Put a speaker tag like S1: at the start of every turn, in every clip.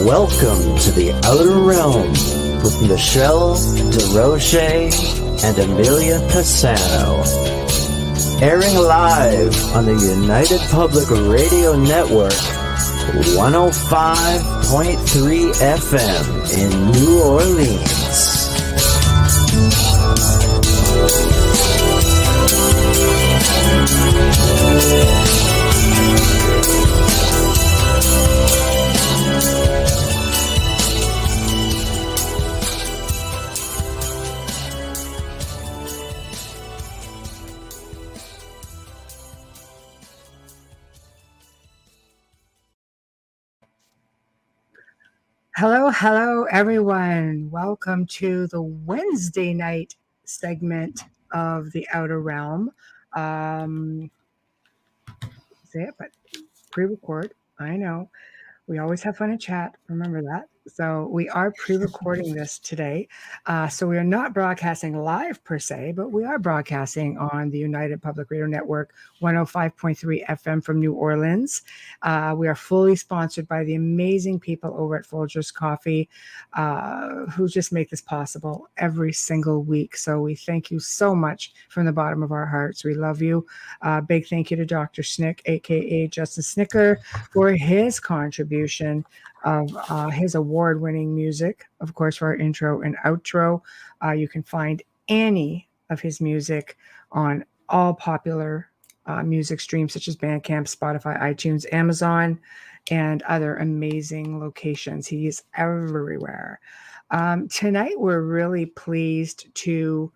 S1: Welcome to the Outer Realm with Michelle DeRoche and Amelia Pisano. Airing live on the United Public Radio Network, 105.3 FM in New Orleans.
S2: Hello, everyone. Welcome to the Wednesday night segment of the Outer Realm. Say it, but pre-record. I know. We always have fun in chat. Remember that. So we are pre-recording this today. So we are not broadcasting live per se, but we are broadcasting on the United Public Radio Network, 105.3 FM from New Orleans. We are fully sponsored by the amazing people over at Folgers Coffee, who just make this possible every single week. So we thank you so much from the bottom of our hearts. We love you. Big thank you to Dr. Snick, aka Justin Snicker, for his contribution of his award-winning music, of course, for our intro and outro. You can find any of his music on all popular music streams such as Bandcamp, Spotify, iTunes, Amazon, and other amazing locations. He is everywhere. Tonight, we're really pleased to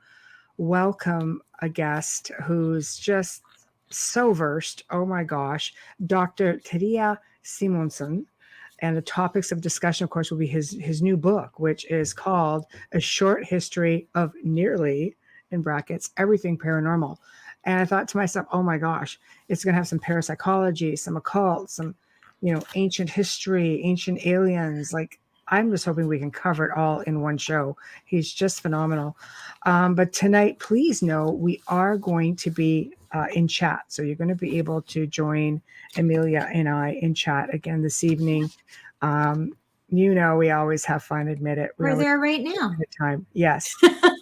S2: welcome a guest who's just so versed. Oh my gosh, Dr. Terje Simonsen. And the topics of discussion, of course, will be his new book, which is called A Short History of Nearly, in brackets, Everything Paranormal. And I thought to myself, oh my gosh, it's going to have some parapsychology, some occult, some, ancient history, ancient aliens. Like, I'm just hoping we can cover it all in one show. He's just phenomenal. But tonight, please know we are going to be in chat. So you're going to be able to join Amelia and I in chat again this evening. We always have fun, admit it.
S3: We're there right now.
S2: Time. Yes,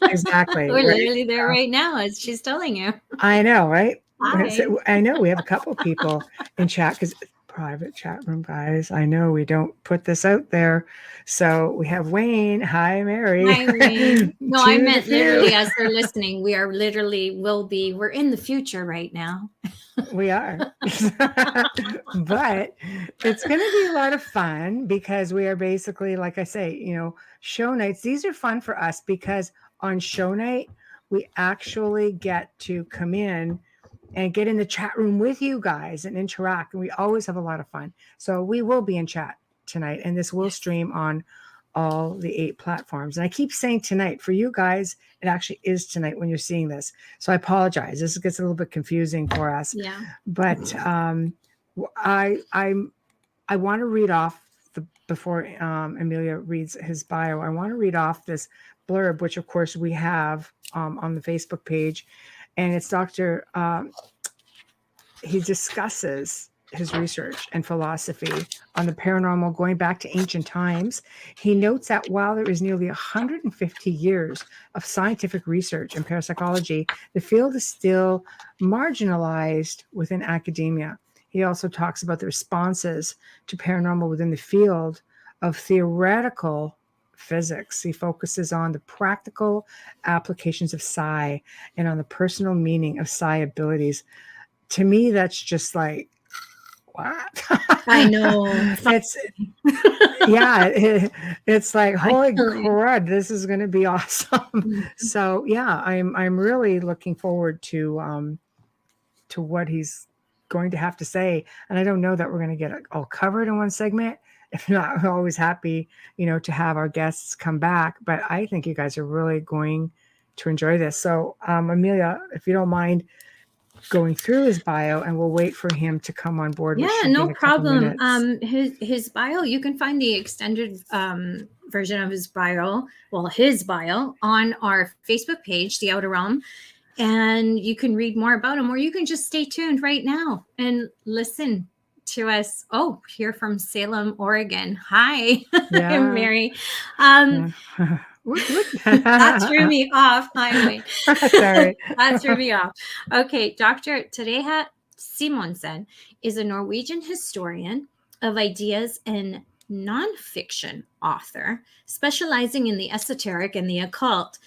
S2: exactly.
S3: We're literally there right now, as she's telling you.
S2: I know, right?
S3: Hi.
S2: I know we have a couple people in chat because private chat room, guys. I know we don't put this out there. So we have Wayne. Hi, Mary.
S3: Hi, Wayne. No, I meant literally as they're listening. We are we're in the future right now.
S2: We are. But it's going to be a lot of fun because we are basically, like I say, show nights. These are fun for us because on show night, we actually get to come in and get in the chat room with you guys and interact. And we always have a lot of fun. So we will be in chat tonight, and this will stream on all the 8 platforms. And I keep saying tonight. For you guys, it actually is tonight when you're seeing this. So I apologize. This gets a little bit confusing for us.
S3: Yeah.
S2: But I want to read off before Amelia reads his bio. I want to read off this blurb, which of course we have on the Facebook page. And it's Dr. He discusses his research and philosophy on the paranormal going back to ancient times. He notes that while there is nearly 150 years of scientific research in parapsychology, the field is still marginalized within academia. He also talks about the responses to paranormal within the field of theoretical physics. He focuses on the practical applications of psi and on the personal meaning of psi abilities. To me, that's just like, what?
S3: I know.
S2: It's like, holy crud, this is going to be awesome. So yeah, I'm really looking forward to what he's going to have to say. And I don't know that we're going to get it all covered in one segment. If not, we're always happy, to have our guests come back. But I think you guys are really going to enjoy this. So, Amelia, if you don't mind going through his bio, and we'll wait for him to come on board.
S3: Yeah, no problem. His bio, you can find the extended version of his bio on our Facebook page, The Outer Realm. And you can read more about him, or you can just stay tuned right now and listen to us. Oh, here from Salem, Oregon. Hi,
S2: Yeah.
S3: I'm Mary.
S2: What?
S3: That threw me off. Hi, Wayne.
S2: Sorry.
S3: That threw me off. Okay, Dr. Terje Simonsen is a Norwegian historian of ideas and nonfiction author, specializing in the esoteric and the occult.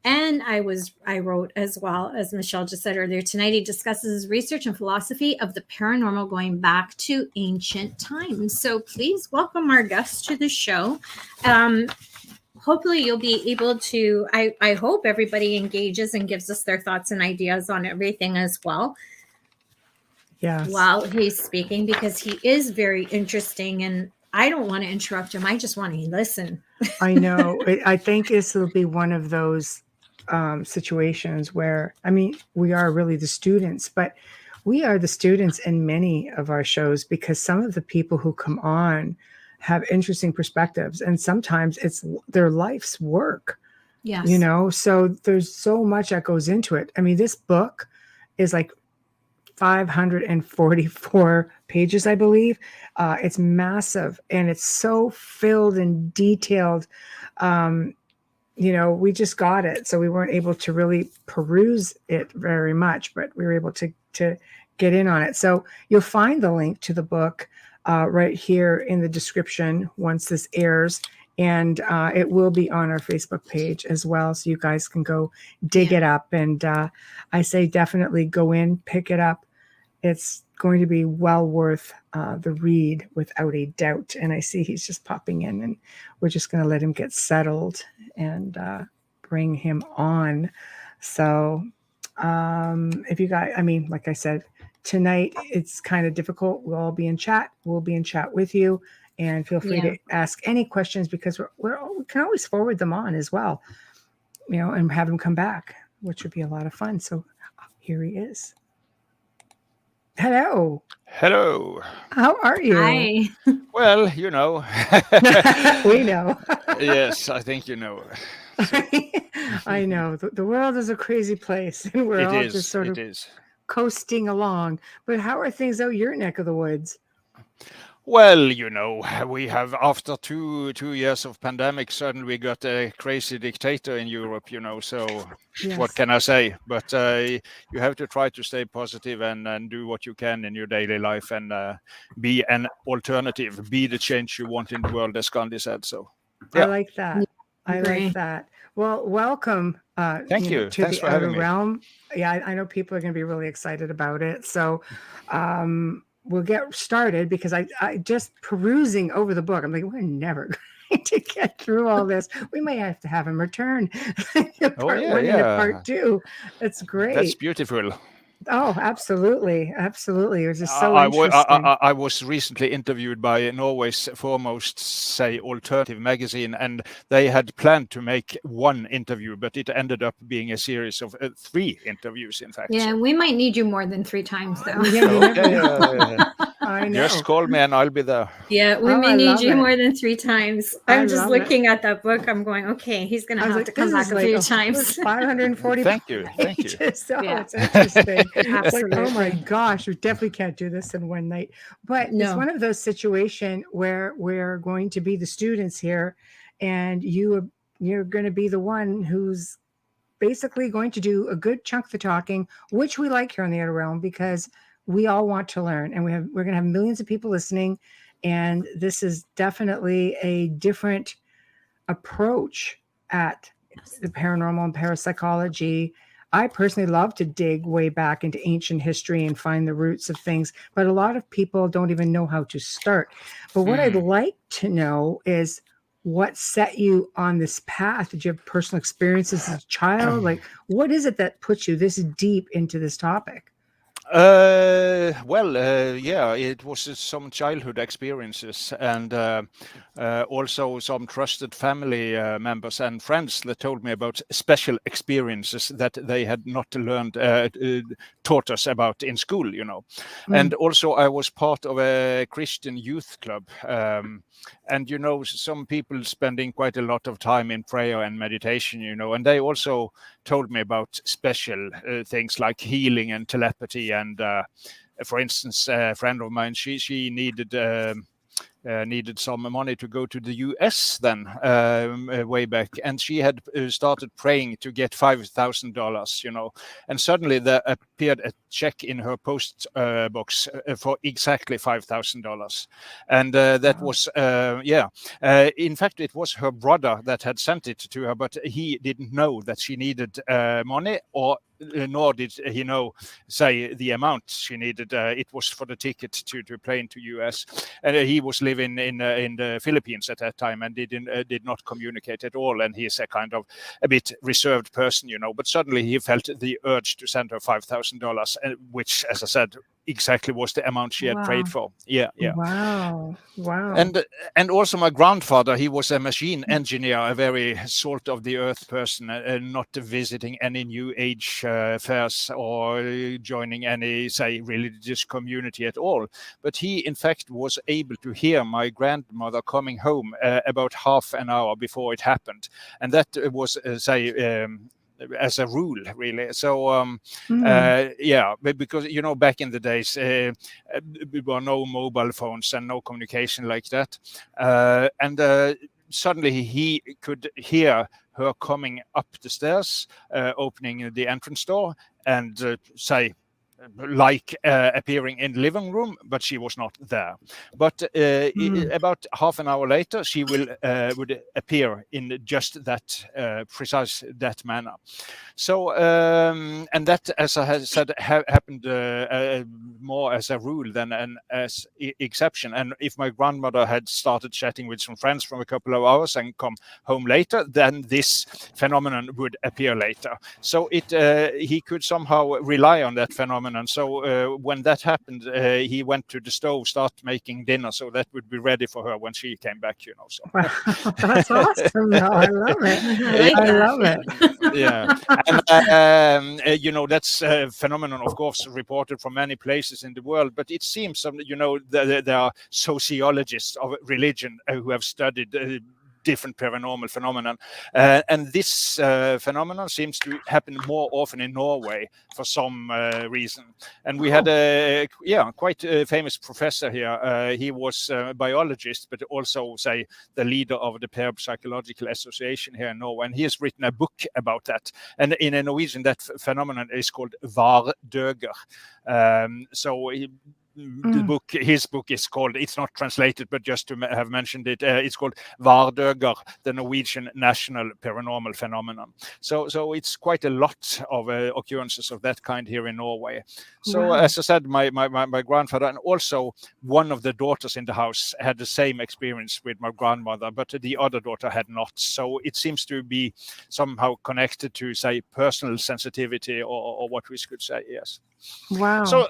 S3: And I wrote as well, as Michelle just said earlier tonight, he discusses research and philosophy of the paranormal going back to ancient times. So please welcome our guests to the show. Hopefully you'll be able to, I hope everybody engages and gives us their thoughts and ideas on everything as well.
S2: Yes.
S3: While he's speaking, because he is very interesting and I don't want to interrupt him. I just want to listen.
S2: I know. I think this will be one of those situations where, I mean, we are really the students, but we are the students in many of our shows because some of the people who come on have interesting perspectives and sometimes it's their life's work.
S3: Yes.
S2: You know, so there's so much that goes into it. I mean, this book is like 544 pages, I believe. It's massive and it's so filled and detailed. You know, we just got it, so we weren't able to really peruse it very much, but we were able to get in on it. So you'll find the link to the book right here in the description once this airs. And it will be on our Facebook page as well. So you guys can go dig it up. And I say definitely go in, pick it up. It's going to be well worth the read without a doubt. And I see he's just popping in and we're just going to let him get settled and bring him on. So if you guys, I mean, like I said, tonight it's kind of difficult. We'll all be in chat. We'll be in chat with you. And feel free to ask any questions because we can always forward them on as well, you know, and have him come back, which would be a lot of fun. So here he is. Hello.
S4: Hello.
S2: How are you?
S3: Hi.
S4: Well, you know.
S2: We know.
S4: Yes, I think you know. So.
S2: I know. The world is a crazy place, and we're all just sort of coasting along. But how are things out your neck of the woods?
S4: Well, you know, we have, after two years of pandemic, suddenly we got a crazy dictator in Europe, you know, so what can I say? But you have to try to stay positive and do what you can in your daily life and be an alternative, be the change you want in the world, as Gandhi said. So,
S2: yeah. I like that. I like that. Well, welcome.
S4: Thank you.
S2: To
S4: Thanks
S2: the
S4: for having me.
S2: Realm. Yeah, I know people are going to be really excited about it. So, we'll get started because I just perusing over the book. I'm like, we're never going to get through all this. We may have to have him return. Part one and part two. That's great.
S4: That's beautiful.
S2: Oh, absolutely. Absolutely. It was just so interesting.
S4: I was recently interviewed by Norway's foremost, say, alternative magazine, and they had planned to make one interview, but it ended up being a series of 3 interviews, in fact.
S3: Yeah, we might need you more than 3 times, though.
S2: I know.
S4: Just call me and I'll be there.
S3: Yeah, we may need you more than 3 times. I'm just looking at that book. I'm going, okay, he's going to have to come back a few times.
S2: 540
S4: Thank you. Thank you.
S2: So it's interesting. Absolutely. Like, oh my gosh, we definitely can't do this in one night. But it's one of those situations where we're going to be the students here, and you're going to be the one who's basically going to do a good chunk of the talking, which we like here on the Outer Realm because we all want to learn, and we're going to have millions of people listening, and this is definitely a different approach at the paranormal and parapsychology. I personally love to dig way back into ancient history and find the roots of things, but a lot of people don't even know how to start. But what I'd like to know is what set you on this path. Did you have personal experiences as a child? Like, what is it that puts you this deep into this topic?
S4: It was some childhood experiences and also some trusted family members and friends that told me about special experiences that they had not learned, taught us about in school, you know. And also I was part of a Christian youth club. And, you know, some people spending quite a lot of time in prayer and meditation, you know, and they also told me about special things like healing and telepathy and for instance, a friend of mine, she needed some money to go to the US then, way back, and she had started praying to get $5,000, you know, and suddenly there appeared a check in her post box for exactly $5,000, and that was in fact it was her brother that had sent it to her, but he didn't know that she needed money, or nor did he know, say, the amount she needed. It was for the ticket to plane to US, and he was living in the Philippines at that time and did not communicate at all. And he's a bit reserved person, you know. But suddenly he felt the urge to send her $5,000, which, as I said, exactly was the amount she had prayed for. Yeah.
S2: Wow.
S4: And also my grandfather, he was a machine engineer, a very salt of the earth person, not visiting any New Age fairs or joining any, say, religious community at all. But he, in fact, was able to hear my grandmother coming home about half an hour before it happened. And that was, as a rule, really. So, because, you know, back in the days, there were no mobile phones and no communication like that. And suddenly he could hear her coming up the stairs, opening the entrance door, and appearing in the living room, but she was not there. But about half an hour later, she would appear in just that precise that manner. So, and that, as I had said, happened more as a rule than an as exception. And if my grandmother had started chatting with some friends for a couple of hours and come home later, then this phenomenon would appear later. So he could somehow rely on that phenomenon. So when that happened, he went to the stove, start making dinner, so that would be ready for her when she came back, you know. So
S2: wow, that's awesome. No, I love it. I love it.
S4: Yeah. And you know, that's a phenomenon, of course, reported from many places in the world, but it seems, you know, there are sociologists of religion who have studied different paranormal phenomenon, and this phenomenon seems to happen more often in Norway for some reason. And we had a quite a famous professor here. He was a biologist, but also, say, the leader of the Parapsychological Association here in Norway, and he has written a book about that. And in a Norwegian, that phenomenon is called vardøger. His book is called, it's not translated, but just to have mentioned it, it's called Vardøger, the Norwegian National Paranormal Phenomenon. So it's quite a lot of occurrences of that kind here in Norway. So as I said, my grandfather, and also one of the daughters in the house, had the same experience with my grandmother, but the other daughter had not. So it seems to be somehow connected to, say, personal sensitivity, or what we could say, yes.
S2: Wow.
S4: So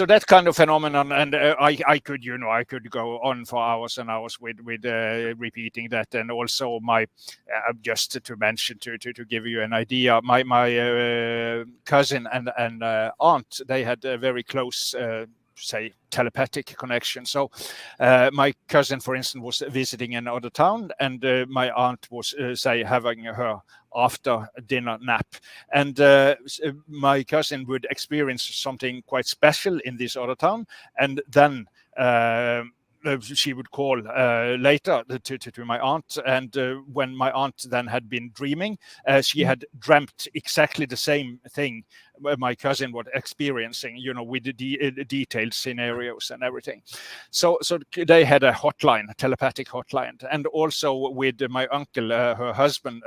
S4: that kind of phenomenon, and I could go on for hours and hours with repeating that. And also my just to mention, to give you an idea, my cousin and aunt, they had a very close say telepathic connection. So my cousin, for instance, was visiting another town, and my aunt was say having her after dinner nap, and my cousin would experience something quite special in this other town, and then she would call later to my aunt, and when my aunt then had been dreaming, she had dreamt exactly the same thing my cousin was experiencing, you know, with the detailed scenarios and everything. So they had a hotline, a telepathic hotline, and also with my uncle, her husband.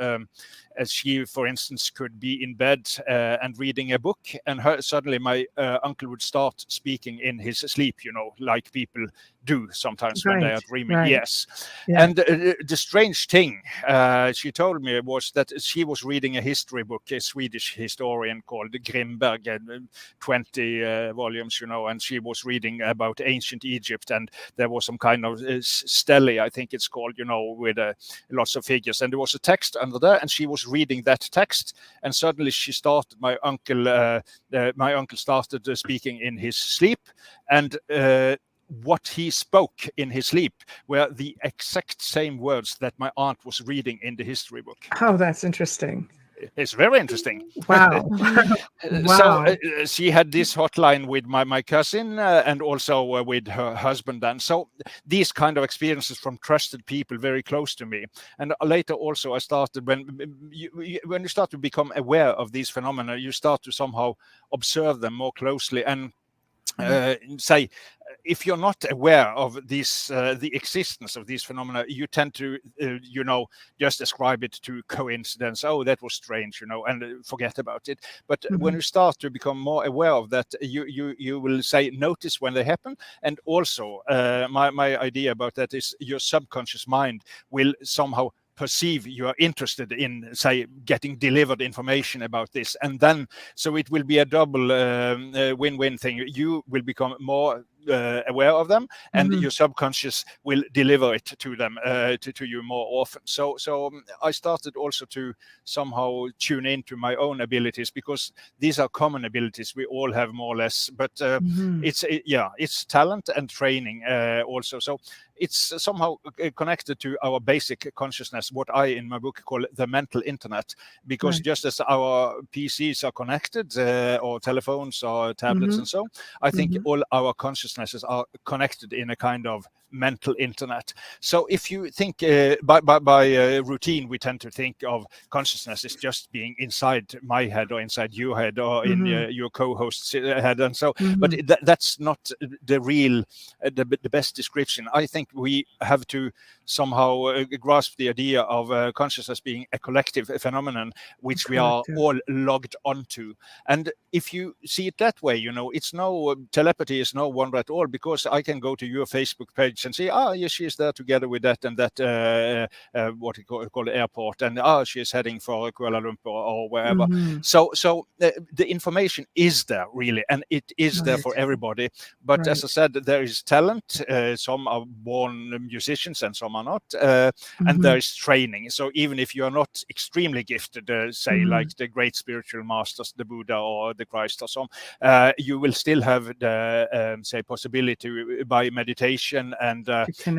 S4: As she, for instance, could be in bed and reading a book, and suddenly my uncle would start speaking in his sleep, you know, like people do sometimes when they are dreaming.
S2: Right.
S4: Yes.
S2: Yeah.
S4: And the strange thing she told me was that she was reading a history book, a Swedish historian called Grimberg, 20 volumes, you know, and she was reading about ancient Egypt, and there was some kind of stele, I think it's called, you know, with lots of figures, and there was a text under there, and she was reading that text, and suddenly she started, my uncle started speaking in his sleep, and what he spoke in his sleep were the exact same words that my aunt was reading in the history book.
S2: Oh, that's interesting.
S4: It's very interesting.
S2: Wow.
S4: So
S2: Wow.
S4: she had this hotline with my cousin and also with her husband. And so these kind of experiences from trusted people very close to me. And later also I started, when you start to become aware of these phenomena, you start to somehow observe them more closely and say, if you're not aware of these, the existence of these phenomena, you tend to, just ascribe it to coincidence. Oh, that was strange, and forget about it. But when you start to become more aware of that, you will say, notice when they happen. And also, my idea about that is your subconscious mind will somehow perceive you are interested in, say, getting delivered information about this, and then so it will be a double win-win thing. You will become more aware of them, and your subconscious will deliver it to them, to you more often. So I started also to somehow tune into my own abilities, because these are common abilities we all have more or less, but it's talent and training also. So it's somehow connected to our basic consciousness, what I in my book call the mental internet, because just as our PCs are connected, or telephones or tablets and so on, I think all our consciousnesses are connected in a kind of mental internet. So if you think by routine, we tend to think of consciousness as just being inside my head or inside your head or in your co-host's head, and so. But that's not the real, the best description. I think we have to somehow grasp the idea of consciousness being a collective phenomenon, which we are all logged onto. And if you see it that way, it's no telepathy is no wonder at all, because I can go to your Facebook page and say, yes, she's there together with that and that, what you call the airport, and she's heading for Kuala Lumpur or wherever. So the information is there really, and it is there for everybody. But as I said, there is talent. Some are born musicians and some are not, and there is training. So even if you are not extremely gifted, say like the great spiritual masters, the Buddha or the Christ or some, you will still have the say possibility to, by meditation and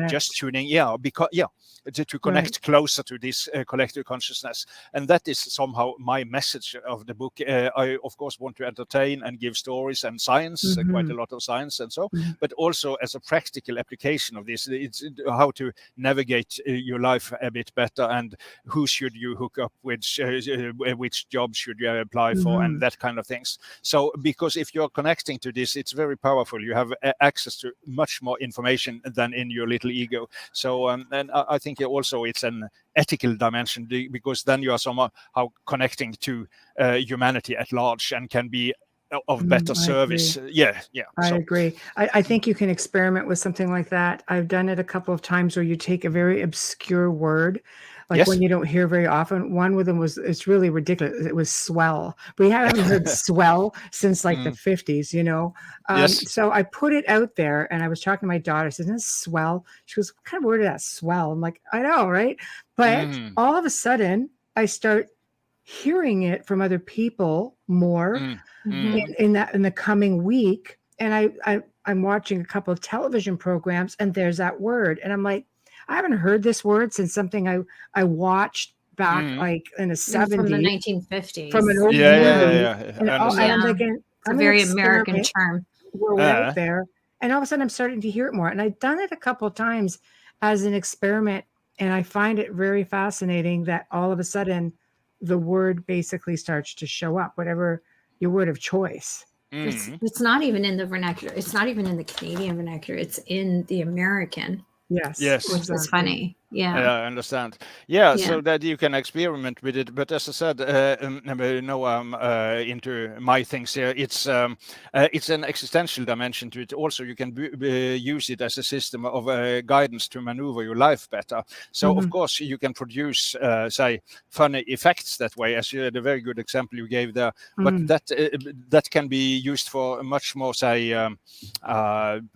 S4: just tuning, to connect closer to this collective consciousness. And that is somehow my message of the book. I of course want to entertain and give stories and science, quite a lot of science and so, but also as a practical application of this, it's how to navigate your life a bit better, and who should you hook up with, which job should you apply for, and that kind of things. So because if you're connecting to this, it's very powerful. You have access to much more information than in your little ego. So and I think also it's an ethical dimension, because then you are somehow connecting to humanity at large and can be of better service.
S2: I agree. I think you can experiment with something like that. I've done it a couple of times where you take a very obscure word, like one you don't hear very often. One with them it's really ridiculous. It was swell. We haven't heard swell since like the 50s, So I put it out there, and I was talking to my daughter. I said, "Isn't this swell?" She goes, "What kind of word is that, swell?" I'm like, "I know, right?" But all of a sudden I start hearing it from other people more in the coming week, and I'm watching a couple of television programs, and there's that word, and I'm like, I haven't heard this word since something I watched back like in the 70s,
S3: from the 1950s,
S2: from an old movie. And I'm thinking,
S3: it's a very American term.
S2: We're out there, and all of a sudden I'm starting to hear it more, and I've done it a couple of times as an experiment, and I find it very fascinating that all of a sudden the word basically starts to show up, whatever your word of choice.
S3: It's not even in the vernacular. It's not even in the Canadian vernacular. It's in the American.
S2: Yes.
S3: Which is funny.
S4: I understand. So that you can experiment with it. But as I said, I'm into my things here. It's an existential dimension to it. Also, you can use it as a system of guidance to maneuver your life better. So, of course, you can produce, say, funny effects that way, as you had a very good example you gave there. But that can be used for much more, say,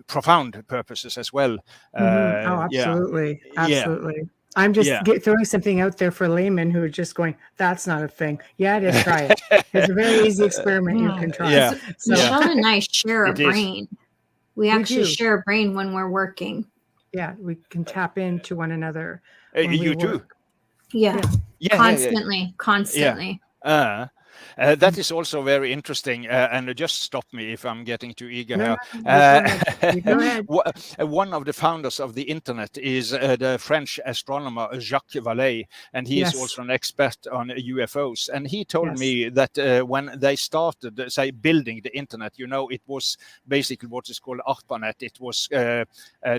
S4: profound purposes as well.
S2: Absolutely. I'm just throwing something out there for laymen who are just going, that's not a thing. Yeah, it is. Try it. It's a very easy experiment you can try.
S3: So Michelle and I share a brain. We actually share a brain when we're working.
S2: Yeah, we can tap into one another.
S4: You do?
S3: Yeah. Constantly.
S4: That is also very interesting, and just stop me if I'm getting too eager
S2: No,
S4: here.
S2: you go ahead.
S4: One of the founders of the internet is the French astronomer Jacques Vallée, and he is
S2: Yes.
S4: also an expert on UFOs. And he told
S2: Yes.
S4: me that when they started, say, building the internet, it was basically what is called ARPANET. It was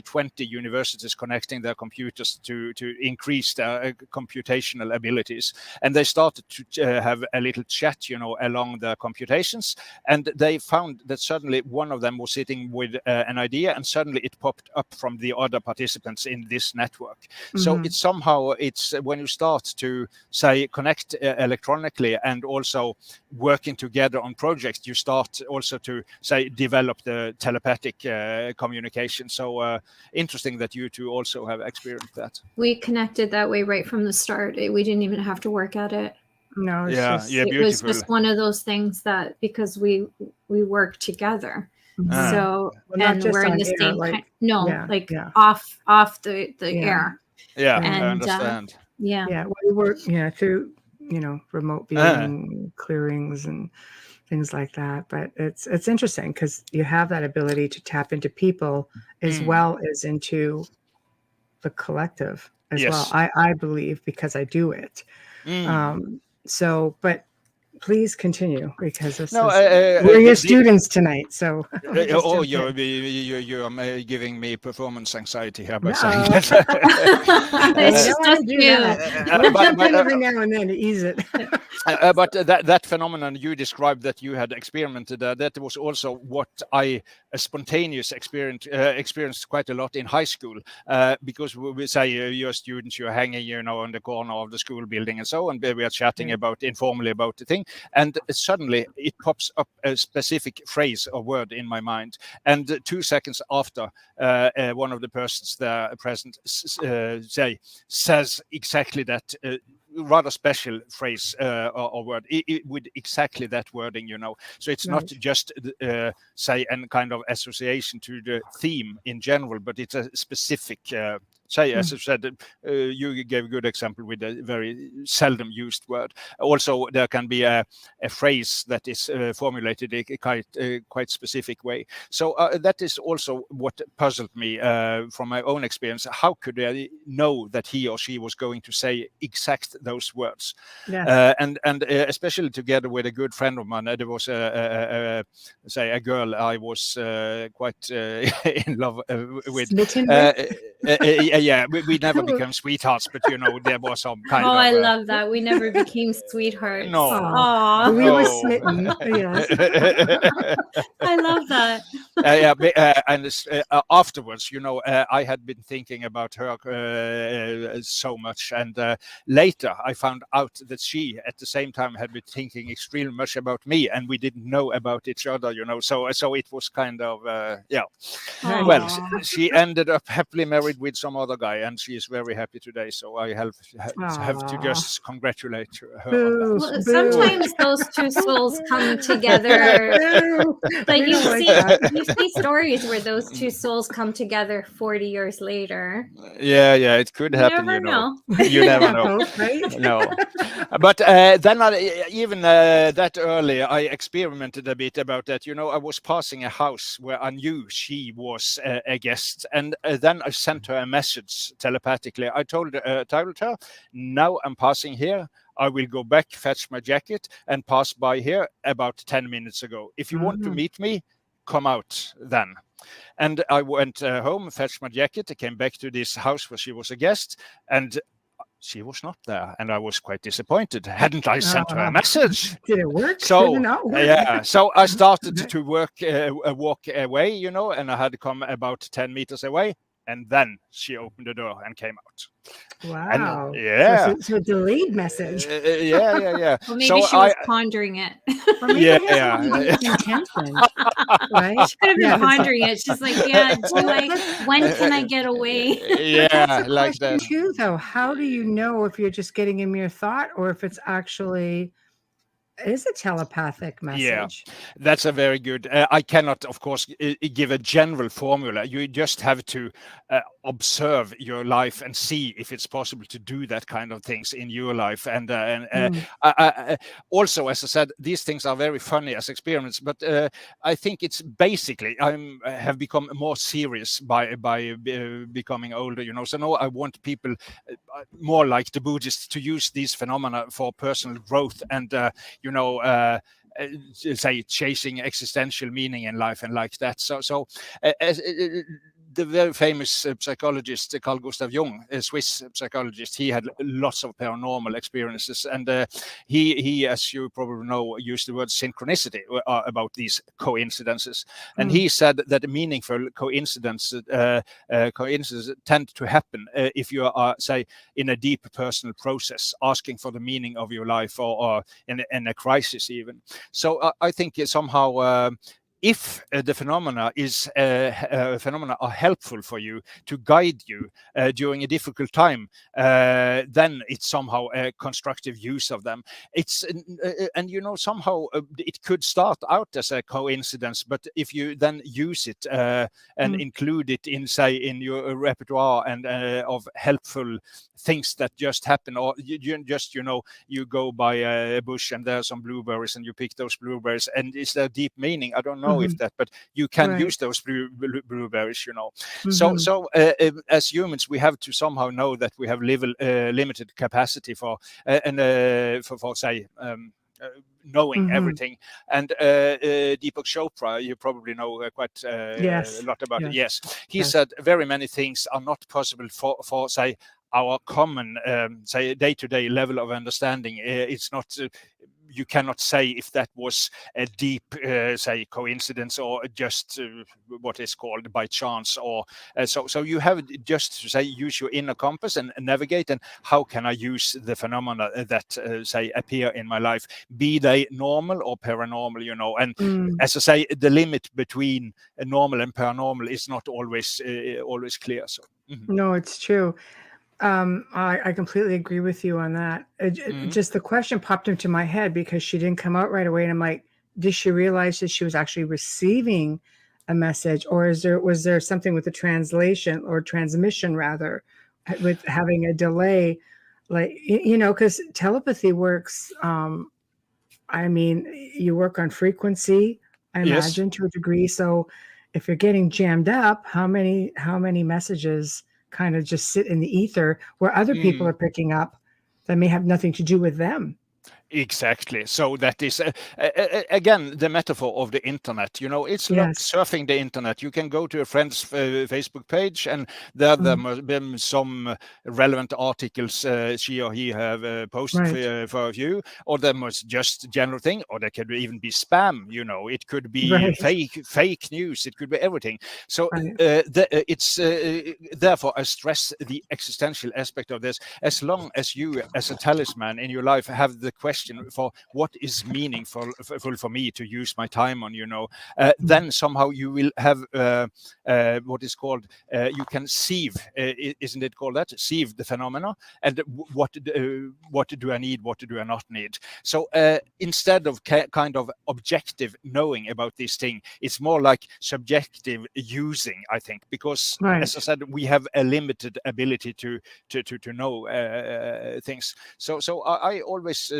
S4: 20 universities connecting their computers to increase their computational abilities, and they started to have a little chat, along the computations, and they found that suddenly one of them was sitting with an idea, and suddenly it popped up from the other participants in this network. So it's when you start to say connect electronically and also working together on projects, you start also to say develop the telepathic communication. So interesting that you two also have experienced that.
S3: We connected that way right from the start. We didn't even have to work at it.
S2: No, it's just,
S3: it was just one of those things that because we work together. So and we're in the same off the air.
S4: Yeah,
S3: and,
S4: I understand.
S2: Well, we work through remote viewing clearings and things like that. But it's interesting because you have that ability to tap into people as well as into the collective as well. I believe because I do it. So, but please continue because we're your students tonight. So,
S4: you're giving me performance anxiety here by saying that.
S3: It's just
S2: We'll jump in every now and then to ease it.
S4: But that phenomenon you described that you had experimented, that was also what I spontaneous experienced quite a lot in high school, because we say you're students, you're hanging, on the corner of the school building and so on. We are chatting informally about the thing, and suddenly it pops up a specific phrase or word in my mind, and 2 seconds after, one of the persons there present says exactly that. Rather special phrase or word with exactly that wording, so it's not just say a kind of association to the theme in general, but it's a specific as I said, you gave a good example with a very seldom used word. Also, there can be a phrase that is formulated in a quite specific way. So that is also what puzzled me from my own experience. How could I know that he or she was going to say exact those words? And especially together with a good friend of mine, there was a girl I was quite in love with. We never became sweethearts, but there was some kind of.
S3: Oh, I love that. We never became sweethearts.
S4: No.
S3: Aww.
S2: We were smitten. Yes.
S3: I love that.
S4: And afterwards, I had been thinking about her so much, and later I found out that she, at the same time, had been thinking extremely much about me, and we didn't know about each other, So it was kind of Well, she ended up happily married with some other guy, and she is very happy today. So I have to just congratulate her on that.
S3: Well, sometimes those two souls come together. Like you see stories where those two souls come together 40 years later.
S4: Yeah, it could happen.
S3: You never know.
S4: You never know.
S2: Right?
S4: No, but then even that early, I experimented a bit about that. I was passing a house where I knew she was a guest, and then I sent her a message telepathically. I told her, now I'm passing here. I will go back, fetch my jacket, and pass by here about 10 minutes ago. If you want to meet me, come out then. And I went home, fetched my jacket. I came back to this house where she was a guest, and she was not there, and I was quite disappointed. Hadn't I sent her a message?
S2: Did it work?
S4: So
S2: Did it not work?
S4: yeah, so I started to walk away, and I had to come about 10 meters away, and then she opened the door and came out.
S2: Wow.
S4: And,
S2: So a delayed message.
S4: Yeah.
S3: Well, maybe she was pondering it.
S2: Or maybe intention, right?
S3: She could have been pondering it. She's like, when can I get away?
S4: Yeah, like that.
S2: Too, though, how do you know if you're just getting a mere thought or if it's actually is a telepathic
S4: Yeah,
S2: message.
S4: that's a very good. I cannot, of course, give a general formula. You just have to observe your life and see if it's possible to do that kind of things in your life. And also, as I said, these things are very funny as experiments. But I think it's basically have become more serious by becoming older. You know, so now I want people more like the Buddhists to use these phenomena for personal growth and say chasing existential meaning in life and like that. So the very famous psychologist Carl Gustav Jung, a Swiss psychologist, he had lots of paranormal experiences, and he, as you probably know, used the word synchronicity about these coincidences. And he said that meaningful coincidences tend to happen if you are, say, in a deep personal process, asking for the meaning of your life, or in a crisis even. So I think somehow if the phenomena are helpful for you to guide you during a difficult time, then it's somehow a constructive use of them. It's and somehow it could start out as a coincidence, but if you then use it and include it in your repertoire and of helpful things that just happen, or you go by a bush and there are some blueberries and you pick those blueberries, and is there deep meaning? I don't know if that, but you can use those blueberries, So as humans, we have to somehow know that we have limited capacity for say knowing everything. And Deepak Chopra, you probably know quite a lot about it. Yes, he said very many things are not possible for say our common say day-to-day level of understanding. It's not you cannot say if that was a deep say coincidence or just what is called by chance, or so you have just to say use your inner compass and navigate, and how can I use the phenomena that say appear in my life, be they normal or paranormal, and as I say, the limit between normal and paranormal is not always clear. So
S2: no, it's true. I completely agree with you on that. Just the question popped into my head because she didn't come out right away, and I'm like, did she realize that she was actually receiving a message, or was there something with the translation or transmission rather, with having a delay, like because telepathy works. I mean, you work on frequency, I imagine, to a degree. So if you're getting jammed up, how many messages kind of just sit in the ether where other people are picking up that may have nothing to do with them?
S4: Exactly. So that is again the metaphor of the internet. It's like surfing the internet. You can go to a friend's Facebook page, and there must be some relevant articles she or he have posted for you, or there must just general thing, or there could even be spam. It could be fake news. It could be everything. So it's therefore I stress the existential aspect of this. As long as you, as a talisman in your life, have the question for what is meaningful for me to use my time on, then somehow you will have what is called you can sieve, isn't it called that? Sieve the phenomena, and what do I need, what do I not need? So instead of kind of objective knowing about this thing, it's more like subjective using, I think, because as I said, we have a limited ability to know things. So I always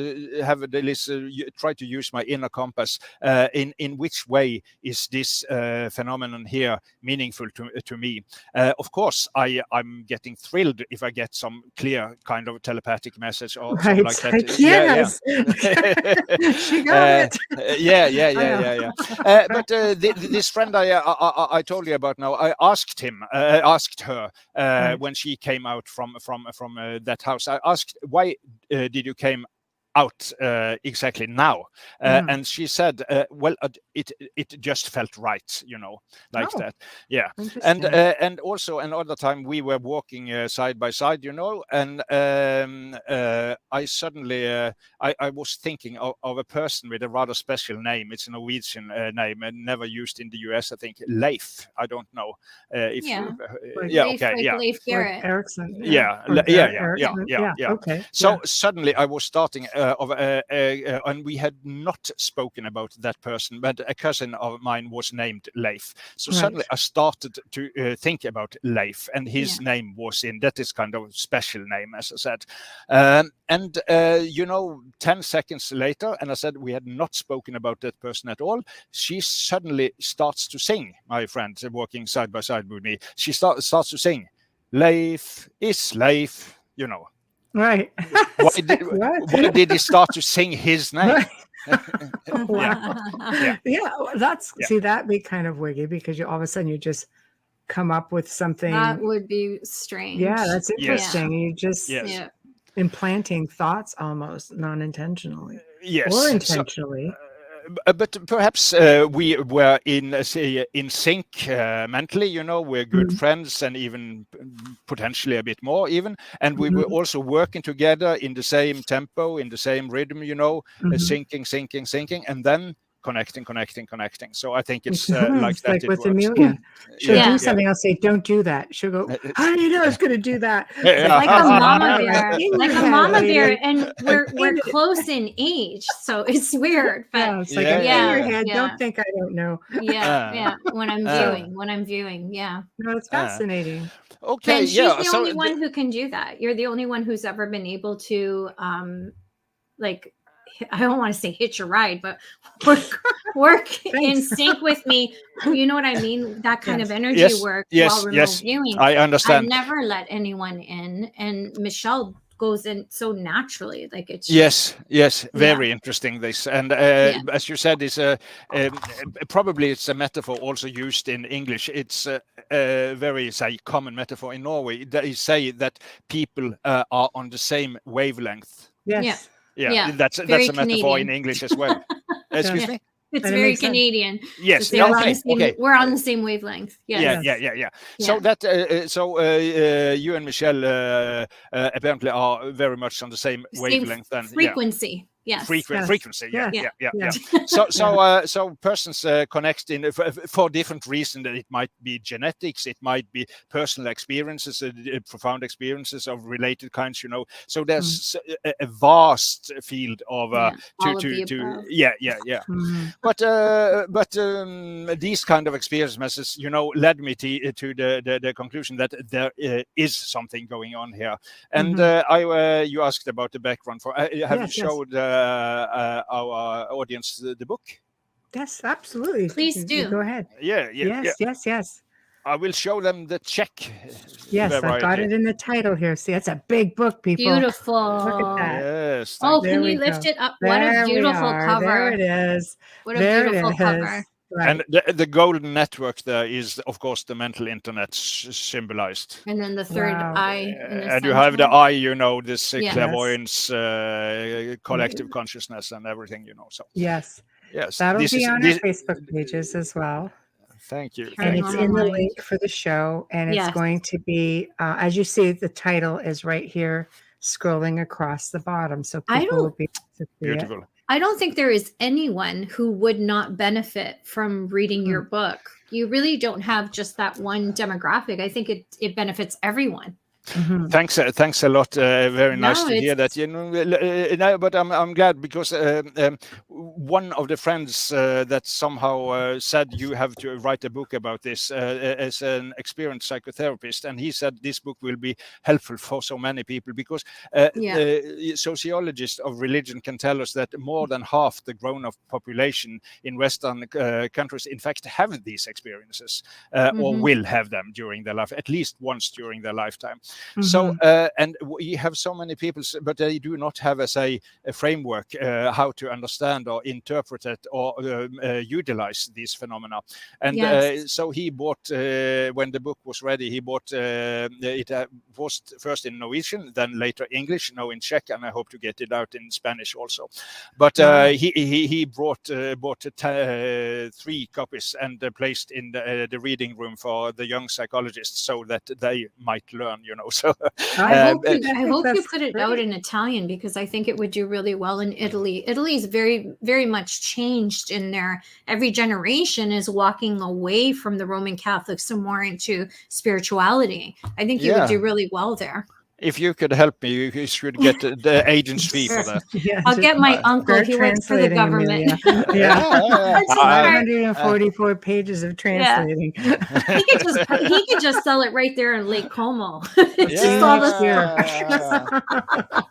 S4: have this try to use my inner compass in which way is this phenomenon here meaningful to me. Of course, I'm getting thrilled if I get some clear kind of telepathic message or something like that.
S2: Yes. She got it.
S4: Yeah. But this friend I told you about now, I asked her when she came out from that house. I asked, why did you came out exactly now? And she said, well, it just felt right, like that. Yeah. And also another time we were walking side by side, and I suddenly I was thinking of a person with a rather special name. It's a Norwegian name and never used in the US, I think. Leif. I don't know if
S3: Leif Garrett.
S2: Erickson.
S4: Yeah. Okay. So suddenly I was starting and we had not spoken about that person, but a cousin of mine was named Leif. So suddenly I started to think about Leif, and his name was in. That is kind of special name, as I said. And 10 seconds later, and I said we had not spoken about that person at all. She suddenly starts to sing. My friend, working side by side with me, she starts to sing. Leif is Leif,
S2: Right.
S4: Why did he start to sing his name?
S2: Yeah, see, that'd be kind of wiggy, because all of a sudden you just come up with something.
S3: That would be strange.
S2: Yeah, that's interesting.
S3: Yeah.
S2: You just implanting thoughts almost non-intentionally.
S4: Yes.
S2: Or intentionally.
S4: But perhaps we were in sync mentally, we're good friends, and even potentially a bit more even. And we were also working together in the same tempo, in the same rhythm, syncing, and then connecting. So I think it's like that.
S2: Like with
S4: works.
S2: Amelia. She'll do something, I'll say, don't do that. She'll go, how do you know I was going to do that?
S3: Like a mama bear. Like a mama bear. And we're close in age, so it's weird. But
S2: it's like in your head, don't think I don't know.
S3: When I'm viewing,
S2: No, it's fascinating.
S4: Okay,
S3: and she's the only one who can do that. You're the only one who's ever been able to I don't want to say hitch a ride, but work in sync with me. You know what I mean? That kind of energy work while remote viewing.
S4: I understand.
S3: I've never let anyone in, and Michelle goes in so naturally. Like it's
S4: yes, very interesting. This, and as you said, is probably it's a metaphor also used in English. It's a very common metaphor in Norway. They say that people are on the same wavelength.
S2: Yes.
S4: Yeah, that's a metaphor Canadian. In English as well. Excuse me?
S3: It's very Canadian.
S4: Yes.
S3: Okay. We're on the same wavelength. Yes.
S4: Yeah. So that you and Michelle apparently are very much on the same wavelength and
S3: frequency. Yes.
S4: Frequency. Yeah. So persons connect in for different reasons. It might be genetics, it might be personal experiences, profound experiences of related kinds. So there's a vast field of But these kind of experiences, led me to the conclusion that there is something going on here. And you asked about the background. Have you showed our audience the book?
S2: Yes, absolutely.
S3: Please do.
S2: Go ahead. Yes.
S4: I will show them the check.
S2: Yes, I've got it in the title here. See, that's a big book, people.
S3: Beautiful.
S2: Look at that.
S4: Yes.
S3: Can you lift it up? What a beautiful cover.
S2: There it is.
S3: What a beautiful cover.
S4: Right. And the golden network there is, of course, the mental internet symbolized.
S3: And then the third eye.
S4: And you have the eye, this clairvoyance, collective consciousness and everything, So
S2: yes. That'll be on our Facebook pages as well.
S4: Thank you.
S2: And it's in the link for the show. And it's going to be, as you see, the title is right here, scrolling across the bottom. So people will be able to see
S4: beautiful.
S2: It.
S3: I don't think there is anyone who would not benefit from reading your book. You really don't have just that one demographic. I think it benefits everyone.
S2: Mm-hmm.
S4: Thanks a lot. Very nice to hear that. But I'm glad because one of the friends that somehow said you have to write a book about this is an experienced psychotherapist, and he said this book will be helpful for so many people because sociologists of religion can tell us that more than half the grown-up population in Western countries, in fact, have these experiences or will have them during their life, at least once during their lifetime. So, and we have so many people, but they do not have, a framework how to understand or interpret it or utilize these phenomena. And so he bought, when the book was ready, he bought it was first in Norwegian, then later English, now in Czech, and I hope to get it out in Spanish also. But he bought 3 copies and placed in the reading room for the young psychologists so that they might learn, So
S3: I hope you put it out in Italian because I think it would do really well in Italy. Italy is very, very much changed in their every generation is walking away from the Roman Catholics and more into spirituality. I think you would do really well there.
S4: If you could help me, you should get the agent's fee for that.
S2: Yeah,
S3: I'll
S2: just
S3: get my uncle.
S2: start
S3: He works for the
S2: translating,
S3: government.
S2: Amelia. Yeah.
S3: Let's just start.
S2: 544 pages of translating.
S3: He could just sell it right there in Lake Como. It's just all the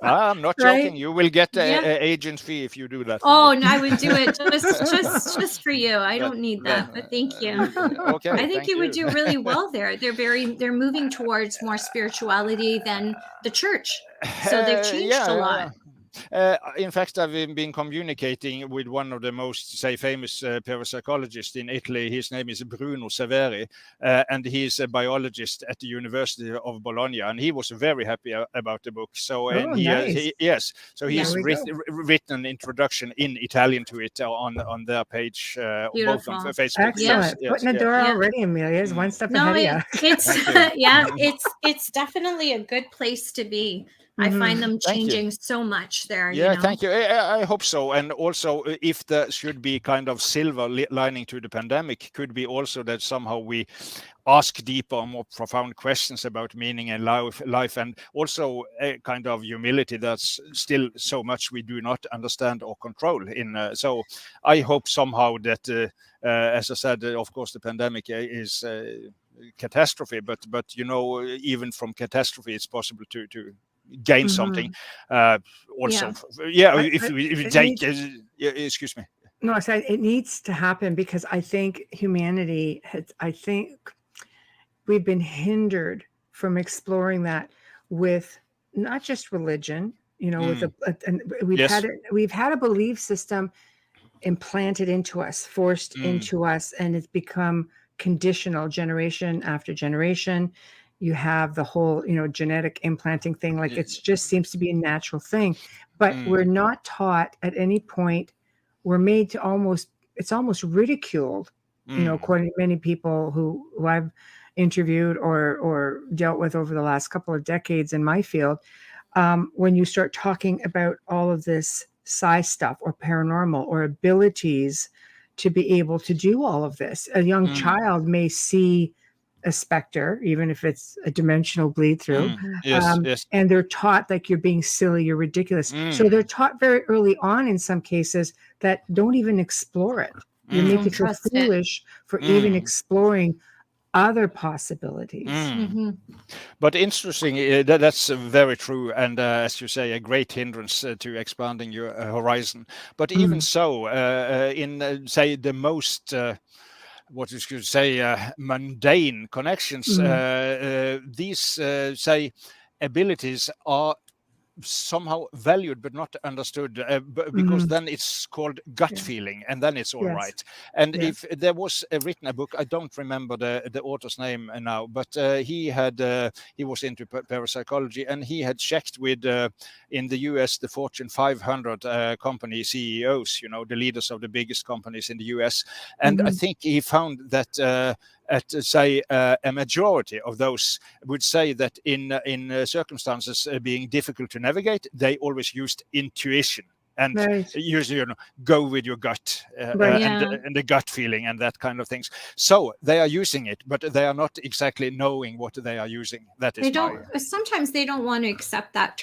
S4: I'm not
S3: Right?
S4: joking. You will get
S3: Yeah.
S4: a agent fee if you do that. for
S3: Oh
S4: me.
S3: no, I would do it just for you. I don't need that, but thank you.
S4: Okay.
S3: I think
S4: thank
S3: you would do really well there. They're moving towards more spirituality than the church. So they've changed a lot.
S4: In fact, I've been communicating with one of the most, say, famous parapsychologists in Italy. His name is Bruno Severi, and he's a biologist at the University of Bologna, and he was very happy about the book. So, and
S2: nice.
S4: he's
S2: There we
S4: written an introduction in Italian to it on their page, both
S3: Beautiful.
S4: on Facebook.
S2: Excellent.
S4: Yes,
S2: Putting the
S4: yes.
S2: door
S3: Yeah.
S2: already, Amelia, is one step
S3: No,
S2: ahead of you.
S3: it's it's definitely a good place to be. I find them
S4: Thank you.
S3: changing so much there.
S4: Yeah,
S3: you know?
S4: thank you. I hope so. And also, if there should be kind of silver lining to the pandemic, could be also that somehow we ask deeper, more profound questions about meaning and life, and also a kind of humility. That's still so much we do not understand or control. So I hope somehow that, as I said, of course, the pandemic is catastrophe, but you know, even from catastrophe, it's possible to gain something. Also, if we take, excuse me.
S2: No, I said it needs to happen because I think humanity I think we've been hindered from exploring that with not just religion, you know, with we've had a belief system implanted into us, forced into us, and it's become conditional generation after generation. You have the whole, you know, genetic implanting thing, like it just seems to be a natural thing, but we're not taught at any point. We're made to it's almost ridiculed, you know, according to many people who I've interviewed or dealt with over the last couple of decades in my field. When you start talking about all of this psi stuff or paranormal or abilities to be able to do all of this, a young child may see a specter, even if it's a dimensional bleed through. And they're taught like you're being silly, you're ridiculous. So they're taught very early on in some cases that don't even explore it. You make it feel foolish for even exploring other possibilities.
S4: But interesting, that's very true, and as you say, a great hindrance to expanding your horizon. But even so, in say the most what you could say mundane connections, these say abilities are somehow valued but not understood, because then it's called gut feeling, and then it's all right. And if there was written a book, I don't remember the author's name now, but he was into parapsychology, and he had checked with in the US the Fortune 500 company CEOs, you know, the leaders of the biggest companies in the US, and I think he found that at say a majority of those would say that in circumstances being difficult to navigate, they always used intuition and usually, you know, go with your gut and the gut feeling and that kind of things. So they are using it, but they are not exactly knowing what they are using. That is
S3: sometimes they don't want to accept that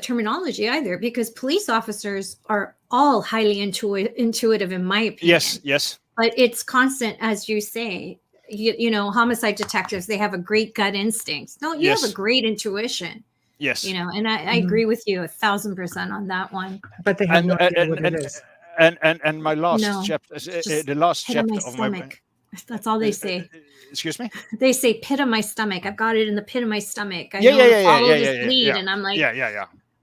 S3: terminology either, because police officers are all highly intuitive in my opinion.
S4: Yes.
S3: But it's constant, as you say. You know, homicide detectives, they have a great gut instinct. No, you have a great intuition.
S4: Yes.
S3: You know, and I agree with you 1,000% on that one.
S2: But they have no idea what it is.
S4: And my last chapter, the last chapter of
S3: my that's all they say.
S4: Excuse me?
S3: They say pit of my stomach. I've got it in the pit of my stomach. I
S4: follow
S3: this lead, and I'm like,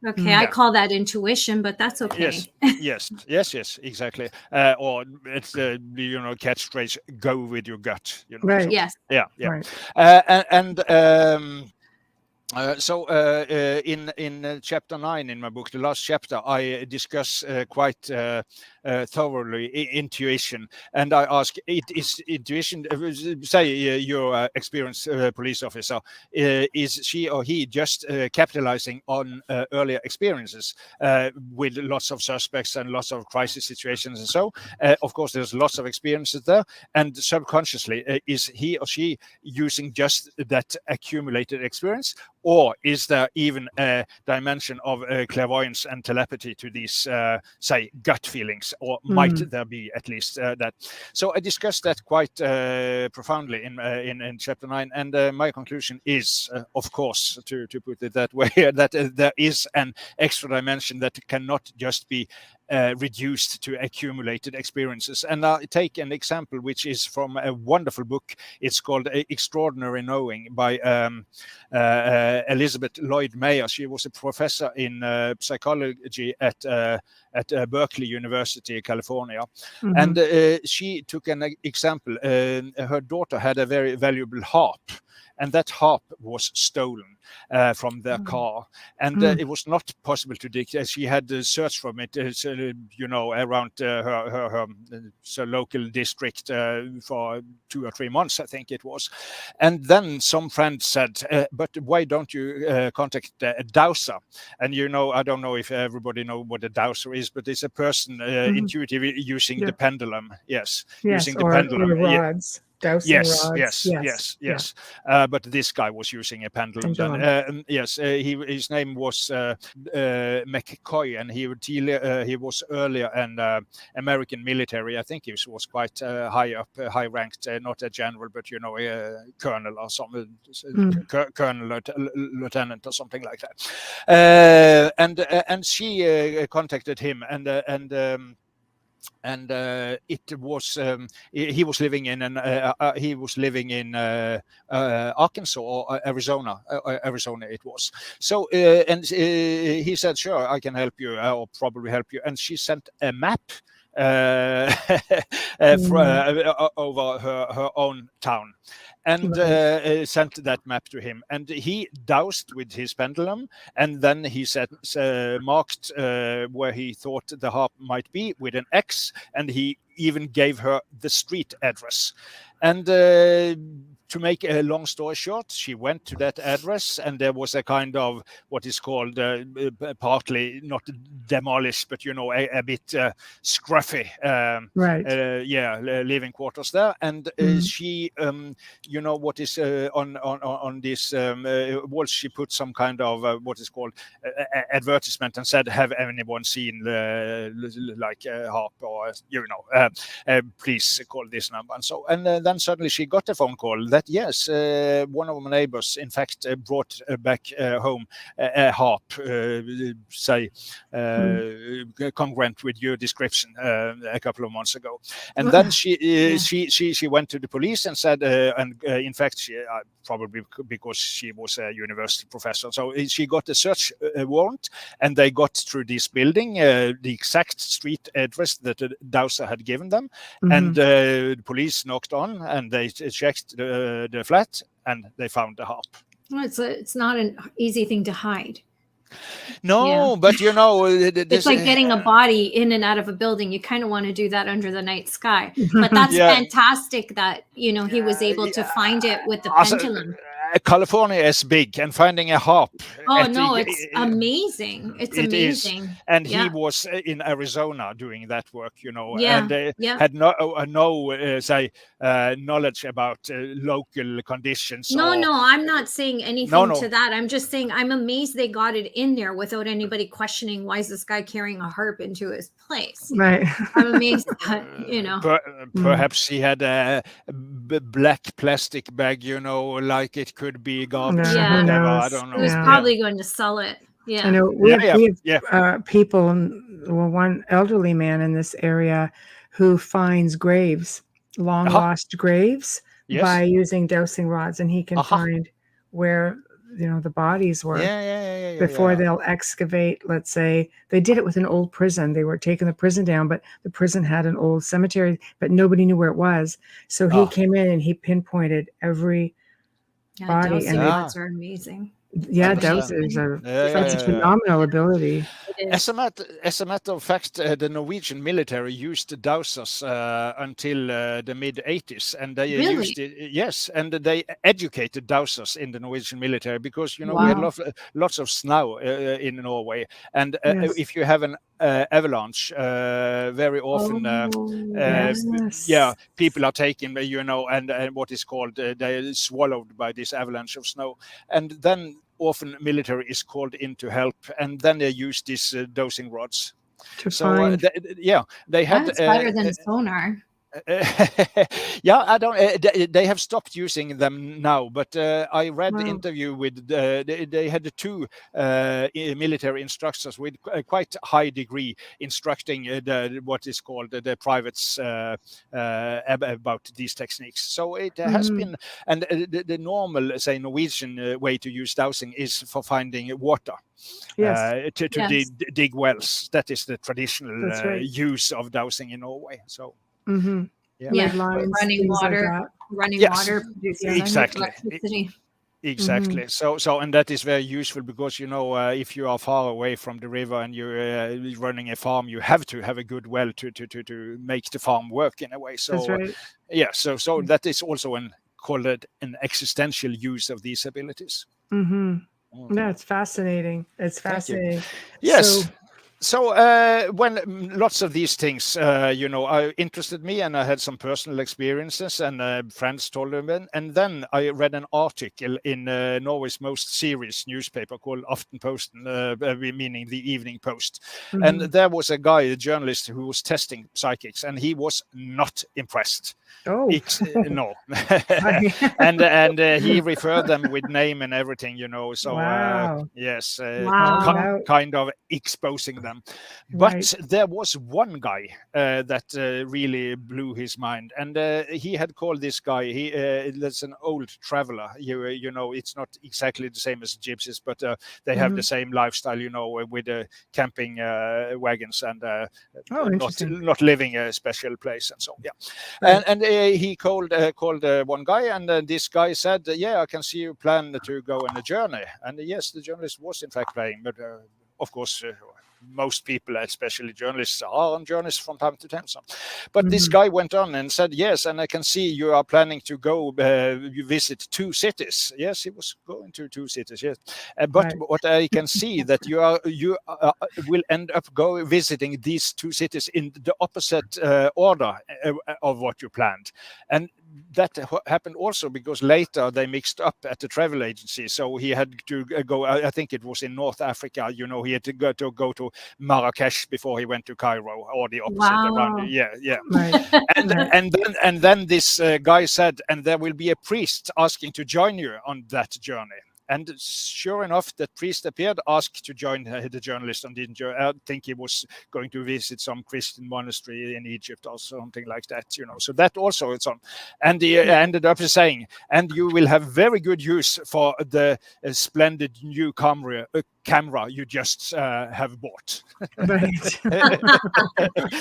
S3: okay, I call that intuition, but that's okay.
S4: Yes, exactly. Or it's the catchphrase, go with your gut. You know,
S2: right.
S4: So,
S3: yes.
S4: Yeah. Right. In chapter 9 in my book, the last chapter, I discuss quite thoroughly intuition, and I ask, is intuition, say your experienced police officer, is she or he just capitalizing on earlier experiences with lots of suspects and lots of crisis situations, and so of course there's lots of experiences there, and subconsciously is he or she using just that accumulated experience, Or is there even a dimension of clairvoyance and telepathy to these, say, gut feelings? Or might there be at least that? So I discussed that quite profoundly in chapter 9. And my conclusion is, of course, to put it that way, that there is an extra dimension that cannot just be reduced to accumulated experiences. And I'll take an example, which is from a wonderful book. It's called Extraordinary Knowing by Elizabeth Lloyd Mayer. She was a professor in psychology at Berkeley University, California. And she took an example. Her daughter had a very valuable harp, and that harp was stolen from their car, and it was not possible to dig. She had searched from it, around her local district for 2 or 3 months, I think it was. And then some friend said, "But why don't you contact a dowser?" And I don't know if everybody know what a dowser is, but it's a person intuitively using the pendulum. Yes, using the pendulum.
S2: Or rods. Dowsing rods.
S4: Yes. But this guy was using a pendulum. His name was McCoy, and he was earlier an American military. I think he was quite high ranked, not a general, but a colonel or something, colonel, lieutenant or something like that. And she contacted him, and it was he was living in Arkansas or Arizona. Arizona it was. So and he said, "Sure, I can help you, or probably help you." And she sent a map over her own town, and sent that map to him, and he dowsed with his pendulum, and then he marked where he thought the harp might be with an X, and he even gave her the street address. And to make a long story short, she went to that address, and there was a kind of what is called partly not demolished, but a bit scruffy, living quarters there. And she, what is on this wall, she put some kind of what is called advertisement, and said, "Have anyone seen like a harp, or please call this number." And so, and then suddenly she got a phone call that yes, one of my neighbors, in fact, brought back home a harp, congruent with your description a couple of months ago. And then she went to the police and said, in fact, she probably because she was a university professor, so she got a search warrant, and they got through this building, the exact street address that the dowser had given them, and the police knocked on, and they checked the flat, and they found the harp.
S3: Well, it's not an easy thing to hide.
S4: No, but
S3: it's like getting a body in and out of a building. You kind of want to do that under the night sky. But that's fantastic that he was able to find it with the pendulum.
S4: California is big, and finding a harp.
S3: It's amazing. It's amazing.
S4: Is. And he was in Arizona doing that work, and had no knowledge about local conditions.
S3: No, I'm not saying anything to that. I'm just saying I'm amazed they got it in there without anybody questioning, why is this guy carrying a harp into his place?
S2: Right.
S3: I'm amazed that,
S4: Perhaps he had a black plastic bag, like it could be garbage.
S2: I
S4: don't know.
S3: He was probably going to sell it. Yeah.
S2: I know we have people, one elderly man in this area who finds graves, long lost graves, by using dowsing rods, and he can find where the bodies were before they'll excavate. Let's say they did it with an old prison. They were taking the prison down, but the prison had an old cemetery, but nobody knew where it was. So he came in and he pinpointed every body. And
S3: rods are amazing.
S2: Yeah, dowsers are such a phenomenal ability.
S4: As a matter of fact, the Norwegian military used dowsers until the mid-80s, and they used it. Yes, and they educated dowsers in the Norwegian military because we had lots of snow in Norway, and if you have an avalanche, very often, people are taken, and what is called they're swallowed by this avalanche of snow, and then often military is called in to help, and then they use these dosing rods.
S2: To
S4: So
S2: find.
S4: they had
S3: That's better than sonar.
S4: yeah, I don't. They have stopped using them now, but I read the
S2: Wow.
S4: interview with they had two military instructors with a quite high degree instructing what is called the privates about these techniques. So it has been, and the normal, say, Norwegian way to use dowsing is for finding water.
S2: Yes.
S4: To
S3: Yes.
S4: dig wells. That is the traditional
S2: That's right.
S4: use of dowsing in Norway. So.
S2: Mm-hmm.
S4: Yeah.
S2: Lead lines,
S3: running
S2: things
S3: water,
S2: like that.
S3: running
S4: Yes,
S3: water producing
S4: exactly.
S3: electricity.
S4: Exactly. So and that is very useful because if you are far away from the river and you're running a farm, you have to have a good well to make the farm work in a way. So
S2: That's right.
S4: yeah. So that is also called an existential use of these abilities.
S2: Mm-hmm. No, it's fascinating. It's
S4: Thank you.
S2: fascinating.
S4: Yes. So when lots of these things, interested me, and I had some personal experiences, and friends told them. And then I read an article in Norway's most serious newspaper called Aftenposten, meaning the Evening Post. And there was a guy, a journalist, who was testing psychics, and he was not impressed.
S2: Oh.
S4: No. and he referred them with name and everything, So
S2: Wow.
S4: yes,
S3: Wow.
S4: kind of exposing them. But there was one guy that really blew his mind, and he had called this guy. That's an old traveler. It's not exactly the same as gypsies, but they have the same lifestyle. With camping wagons and not living a special place and so yeah.
S2: Right.
S4: And he called one guy, and this guy said, "Yeah, I can see you plan to go on a journey." And yes, the journalist was in fact playing, but of course. Most people, especially journalists, are on journeys from time to time. But this guy went on and said, "Yes, and I can see you are planning to go you visit 2 cities." Yes, he was going to 2 cities. Yes, but what I can see that you will end up visiting these 2 cities in the opposite order of what you planned, and that happened also because later they mixed up at the travel agency. So he had to go, I think it was in North Africa, he had to go to Marrakesh before he went to Cairo, or the opposite around. Yeah. Right. And then this guy said, "And there will be a priest asking to join you on that journey." And sure enough, that priest appeared, asked to join the journalist, and didn't. I think he was going to visit some Christian monastery in Egypt or something like that. So that also it's on. And he ended up saying, "And you will have very good use for the splendid new camera you just have bought."
S2: Right.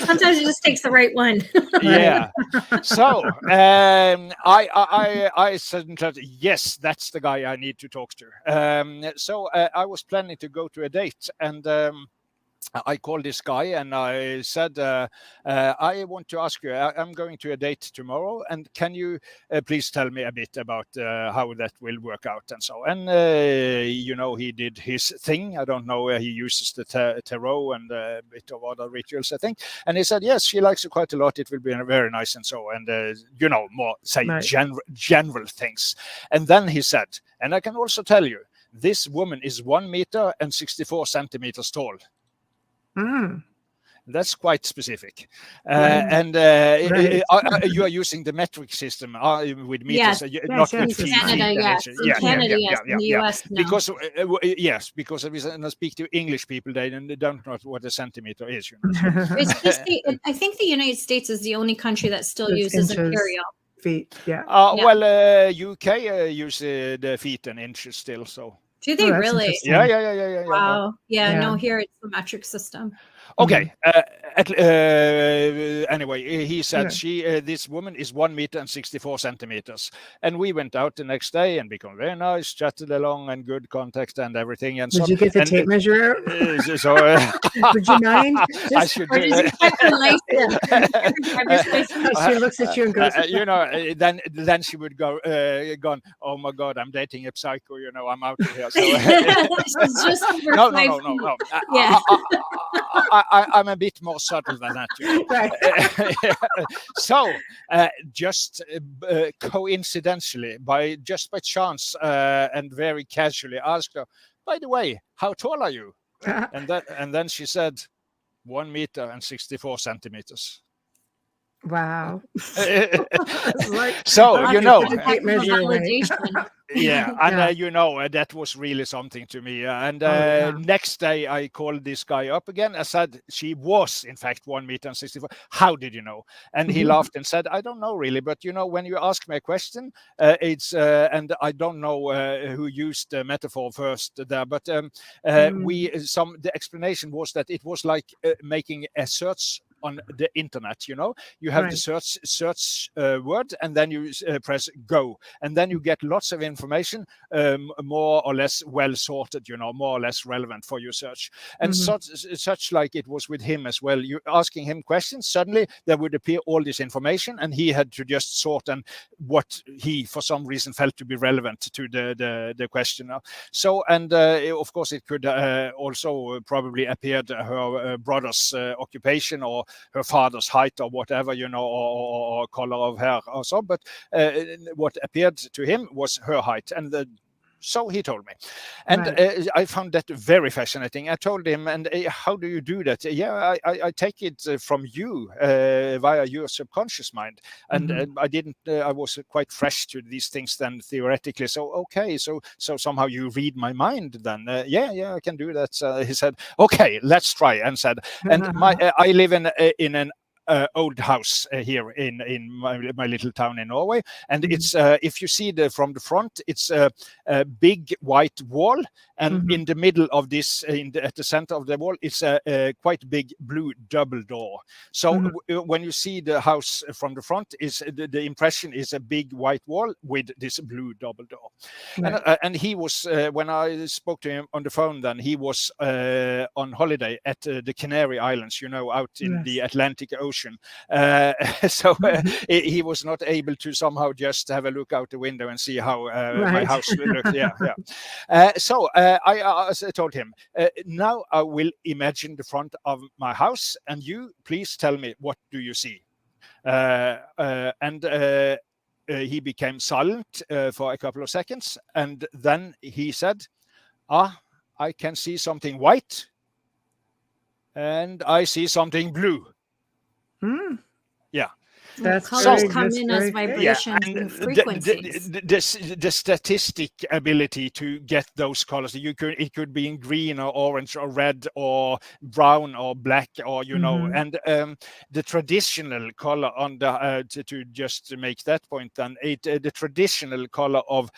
S3: Sometimes it just takes the right one.
S4: Yeah. So I said, "Yes, that's the guy I need to talk to." So I was planning to go to a date, and I called this guy and I said, "I want to ask you, I'm going to a date tomorrow, and can you please tell me a bit about how that will work out?" And so, and he did his thing. I don't know where he uses the tarot and a bit of other rituals, I think. And he said, "Yes, she likes you quite a lot. It will be very nice," and so, and more say general things. And then he said, "And I can also tell you, this woman is 1 meter and 64 centimeters tall." That's quite specific. And you are using the metric system with meters, not with feet.
S3: Canada, yes. In Canada, yes. In the US, no.
S4: Because, because when I speak to English people, they don't know what a centimeter is.
S3: It's just I think the United States is the only country that still uses imperial.
S2: Feet, yeah.
S4: Well, UK use the feet and inches still, so.
S3: Do they really?
S4: Yeah.
S3: Wow. Yeah, no, here it's the metric system.
S4: Okay. Anyway, he said this woman is 1 meter and 64 centimeters, and we went out the next day and became very nice, chatted along, and good context and everything. And
S2: did you get the tape measure out? Would you mind?
S4: I should.
S2: She looks at you and goes,
S4: then she would go, "Gone. Oh my God, I'm dating a psycho. I'm out of here." So,
S3: no.
S4: I'm a bit more subtle than that. You know?
S2: Right.
S4: So just coincidentally, by chance, and very casually asked her, by the way, how tall are you? And then she said, 1 meter and 64 centimeters.
S2: Wow. Like,
S4: So
S2: okay,
S4: you know,
S2: put a tape measure away.
S3: validation.
S4: yeah, and
S2: Yeah.
S4: you know, that was really something to me. And
S2: Oh, yeah.
S4: next day I called this guy up again. I said, she was in fact 1 meter and 64. How did you know? And he laughed and said, I don't know really, but you know, when you ask me a question, it's and I don't know who used the metaphor first there, but the explanation was that it was like making a search on the internet. You know, you have
S2: Right.
S4: the search word, and then you press go, and then you get lots of information, more or less well sorted, you know, more or less relevant for your search. And such like it was with him as well. You asking him questions, suddenly there would appear all this information, and he had to just sort and what he for some reason felt to be relevant to the questioner. So, and of course it could also probably appear her brother's occupation, or her father's height, or whatever, you know, or color of hair or so. But what appeared to him was her height, and so he told me, and I found that very fascinating. I told him, and how do you do that? Yeah, I take it from you via your subconscious mind, and I didn't. I was quite fresh to these things then, theoretically. So okay, so somehow you read my mind then? Yeah, I can do that. He said, okay, let's try, and said, and I live in an old house here in my little town in Norway, and it's if you see from the front, it's a big white wall, and in the middle of this, at the center of the wall, it's a quite big blue double door. So when you see the house from the front, is the impression is a big white wall with this blue double door. Right. And he was when I spoke to him on the phone, then he was on holiday at the Canary Islands, you know, out in the Atlantic Ocean. So he was not able to somehow just have a look out the window and see how my house looked. So I told him, now I will imagine the front of my house, and you please tell me, what do you see? He became silent for a couple of seconds, and then he said, I can see something white, and I see something blue. Yeah.
S2: That's
S3: colors come in as vibrations and frequencies.
S4: The statistic ability to get those colors, it could be in green or orange or red or brown or black, or you know, and the traditional color on the to just make that point, then the traditional color of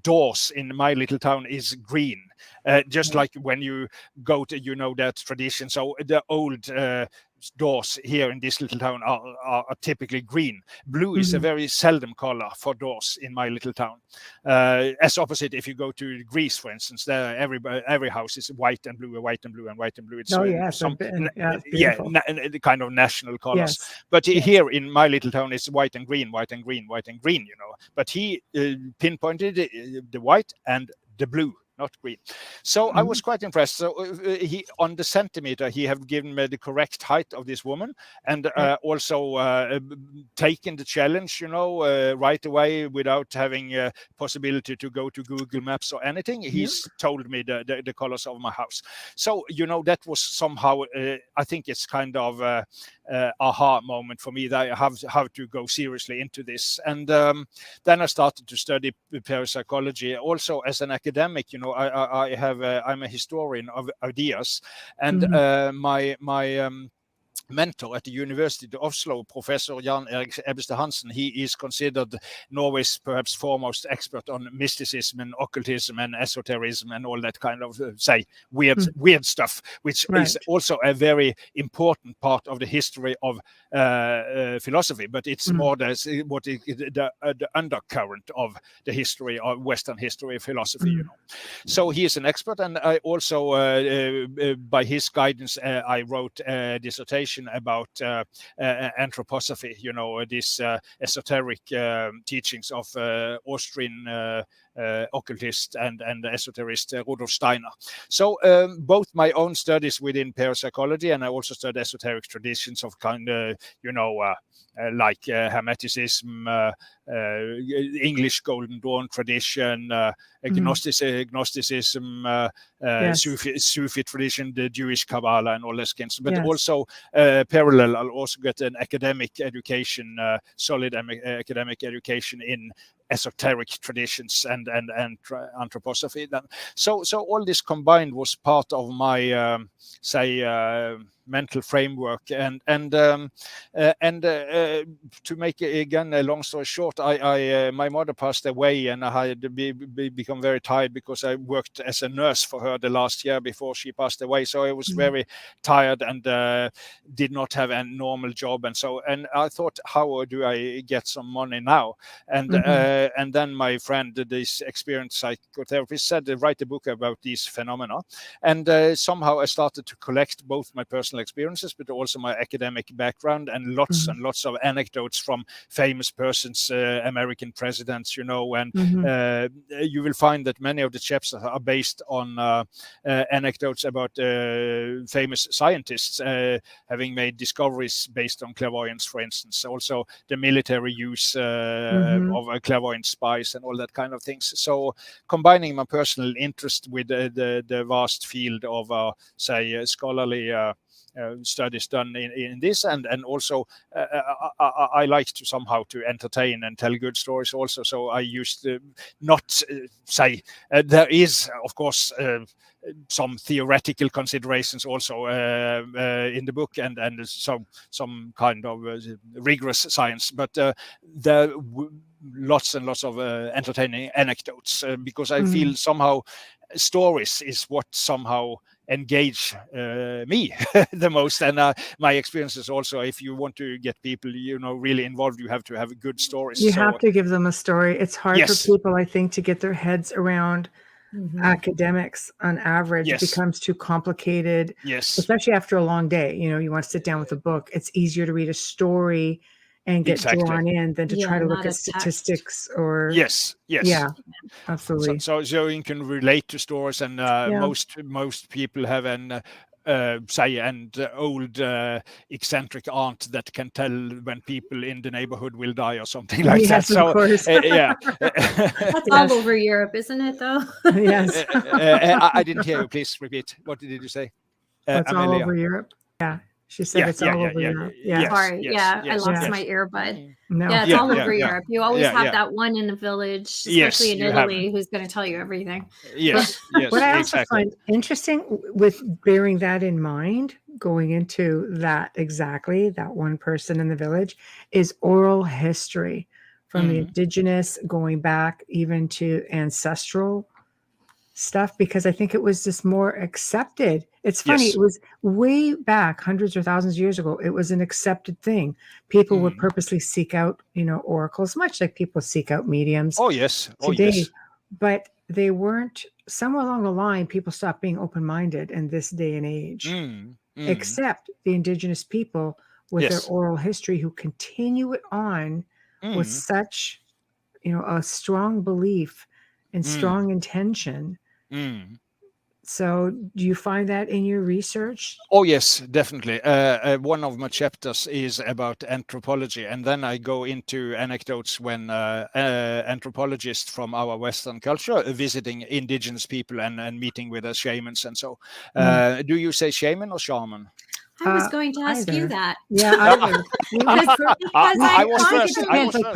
S4: doors in my little town is green. Just like when you go to, you know, that tradition. So the old doors here in this little town are typically green. Blue is a very seldom color for doors in my little town. As opposite, if you go to Greece, for instance, there every house is white and blue, white and blue, and white and blue. It's the kind of national colors. Yes. But here in my little town, it's white and green, white and green, white and green. You know, but he pinpointed the white and the blue, not green. So I was quite impressed. So he, on the centimeter, he have given me the correct height of this woman, and also taken the challenge, you know, right away without having a possibility to go to Google Maps or anything. He's told me the colors of my house. So, you know, that was somehow, I think it's kind of aha moment for me, that I have to go seriously into this. And then I started to study parapsychology also as an academic. You know, I'm a historian of ideas, and my mentor at the University of Oslo, Professor Jan-Erik Ebbestad-Hansen, he is considered Norway's perhaps foremost expert on mysticism and occultism and esotericism and all that kind of weird stuff, which is also a very important part of the history of philosophy, but it's more the undercurrent of the history of Western history of philosophy. You know, so he is an expert, and I also, by his guidance, I wrote a dissertation about anthroposophy, you know, these esoteric teachings of Austrian occultist and esoterist Rudolf Steiner. So both my own studies within parapsychology, and I also studied esoteric traditions of kind of, like Hermeticism, English Golden Dawn tradition, Gnosticism, Sufi tradition, the Jewish Kabbalah, and all that kind of stuff. But also parallel, I'll also get an academic education, solid academic education in esoteric traditions and anthroposophy. So all this combined was part of my mental framework, and to make again a long story short, I my mother passed away, and I had become very tired because I worked as a nurse for her the last year before she passed away. So I was very tired and did not have a normal job, and I thought, how do I get some money now? And then my friend, this experienced psychotherapist, said, write a book about these phenomena. And somehow I started to collect both my personal experiences, but also my academic background, and lots of anecdotes from famous persons, American presidents, and you will find that many of the chapters are based on anecdotes about famous scientists having made discoveries based on clairvoyance, for instance. Also the military use of clairvoyant spies and all that kind of things. So combining my personal interest with the vast field of scholarly studies done in this, and also I like to somehow to entertain and tell good stories also. So I used to not say there is, of course, some theoretical considerations also in the book, and some kind of rigorous science, but there lots and lots of entertaining anecdotes, because I feel somehow stories is what somehow engage me the most, and my experiences also. If you want to get people really involved, you have to have good stories.
S2: You have to give them a story. It's hard for people, I think, to get their heads around academics on average. It becomes too complicated, especially after a long day. You want to sit down with a book. It's easier to read a story and get drawn in than to try to look at statistics or absolutely.
S4: So you can relate to stories, and most people have an old eccentric aunt that can tell when people in the neighborhood will die or something like that. So
S2: of course.
S3: That's all over Europe, isn't it, though?
S2: Yes.
S4: I didn't hear you. Please repeat. What did you say?
S2: It's all over Europe. Yeah. She said it's all over Europe.
S3: Yeah. Sorry. I lost my earbud. No. Yeah, it's all over Europe. You always have that one in the village, especially in Italy, who's going to tell you everything.
S2: What I also find interesting with bearing that in mind, going into that one person in the village, is oral history from the indigenous, going back even to ancestral stuff, because I think it was just more accepted. It's funny, it was way back, hundreds or thousands of years ago, it was an accepted thing. People would purposely seek out, oracles, much like people seek out mediums today. But they weren't, somewhere along the line, people stopped being open-minded in this day and age, except the indigenous people with their oral history, who continue it on with such, a strong belief and strong intention. So do you find that in your research?
S4: Oh, yes, definitely. One of my chapters is about anthropology, and then I go into anecdotes when anthropologists from our Western culture are visiting indigenous people and meeting with shamans and so. Do you say shaman or shaman?
S3: I was going to ask you that.
S2: Yeah, I was first. It depends, like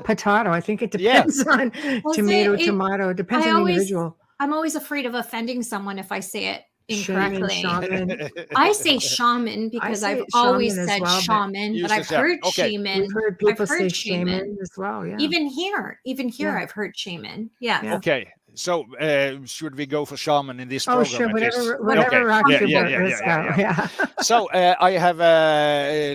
S2: potato. I think it depends on tomato. It depends on the individual.
S3: I'm always afraid of offending someone if I say it incorrectly. I say shaman because I've always said shaman, but I've heard shaman.
S2: We've heard people say shaman as well. Yeah.
S3: Even here, I've heard shaman. Yeah.
S4: Okay. So should we go for shaman in this
S2: Oh,
S4: program?
S2: sure.
S4: At least?
S2: Whatever
S4: Okay.
S2: rocks
S4: Yeah,
S2: your
S4: yeah,
S2: boat.
S4: yeah,
S2: Let's
S4: yeah,
S2: go.
S4: yeah,
S2: Yeah.
S4: So I have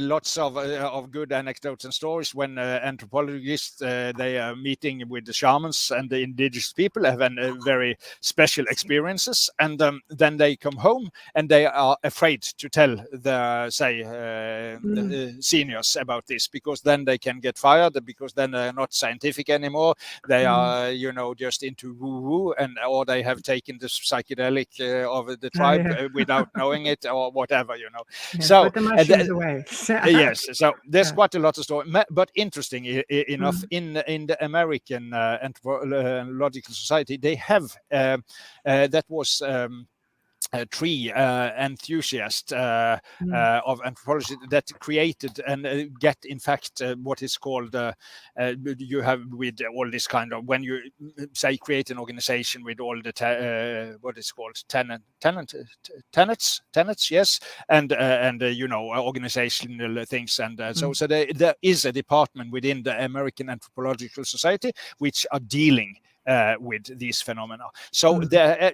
S4: lots of good anecdotes and stories when anthropologists they are meeting with the shamans and the indigenous people, have very special experiences, and then they come home and they are afraid to tell the the seniors about this, because then they can get fired, because then they're not scientific anymore. They are just into woo woo, and or they have taken the psychedelic of the tribe without knowing it, or whatever,
S2: Yeah,
S4: so
S2: put the mushrooms away.
S4: yes, so there's
S2: Yeah.
S4: quite a lot of story, but interesting enough, in the American Anthropological Society, they have that was a tree enthusiast of anthropology that created and get, in fact, what is called you have with all this kind of, when you say create an organization with all the what is called tenets, yes, and organizational things, and so there is a department within the American Anthropological Society which are dealing with these phenomena. So there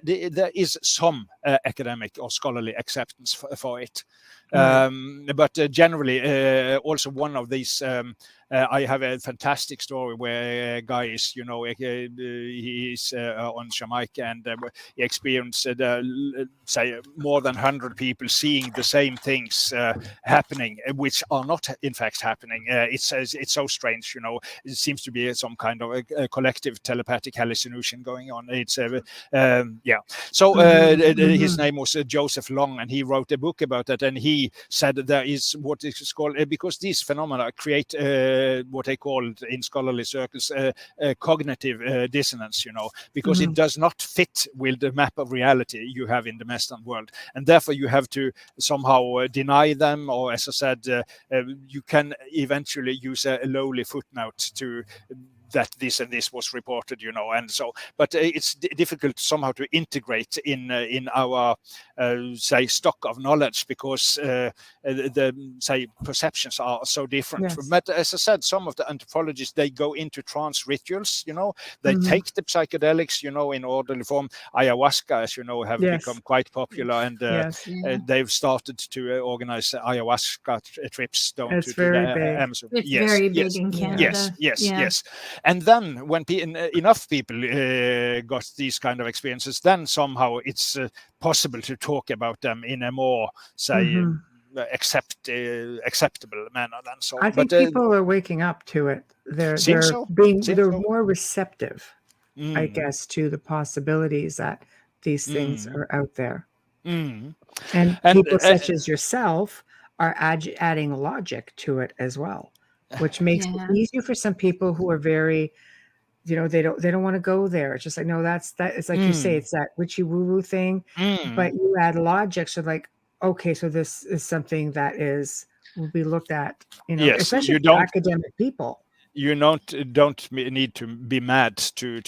S4: is some academic or scholarly acceptance for it. But generally, also one of these, I have a fantastic story where a guy is, he's on Jamaica, and he experienced, say, more than 100 people seeing the same things happening, which are not in fact happening. It's so strange, It seems to be some kind of a collective telepathic hallucination going on. It's yeah. So his name was Joseph Long, and he wrote a book about that, and he said there is what is called, because these phenomena create what they call in scholarly circles cognitive dissonance, because it does not fit with the map of reality you have in the Western world, and therefore you have to somehow deny them, or, as I said, you can eventually use a lowly footnote to that this and this was reported, and so, but it's difficult somehow to integrate in our say stock of knowledge, because the say perceptions are so different.
S2: Yes.
S4: But as I said, some of the anthropologists, they go into trance rituals, they take the psychedelics, in orderly form. Ayahuasca, as you know, have become quite popular, and they've started to organize ayahuasca trips down to the Amazon.
S3: It's very big in Canada.
S4: Yes. And then when enough people got these kind of experiences, then somehow it's possible to talk about them in a more, say, acceptable manner than so.
S2: I think people are waking up to it. They're more receptive, I guess, to the possibilities that these things are out there. And people such as yourself are adding logic to it as well, which makes it easier for some people who are very, they don't want to go there. It's just like, no, that it's like you say, it's that witchy woo-woo thing, but you add logic. So like, okay, so this is something that will be looked at, especially for academic people.
S4: You don't need to be mad to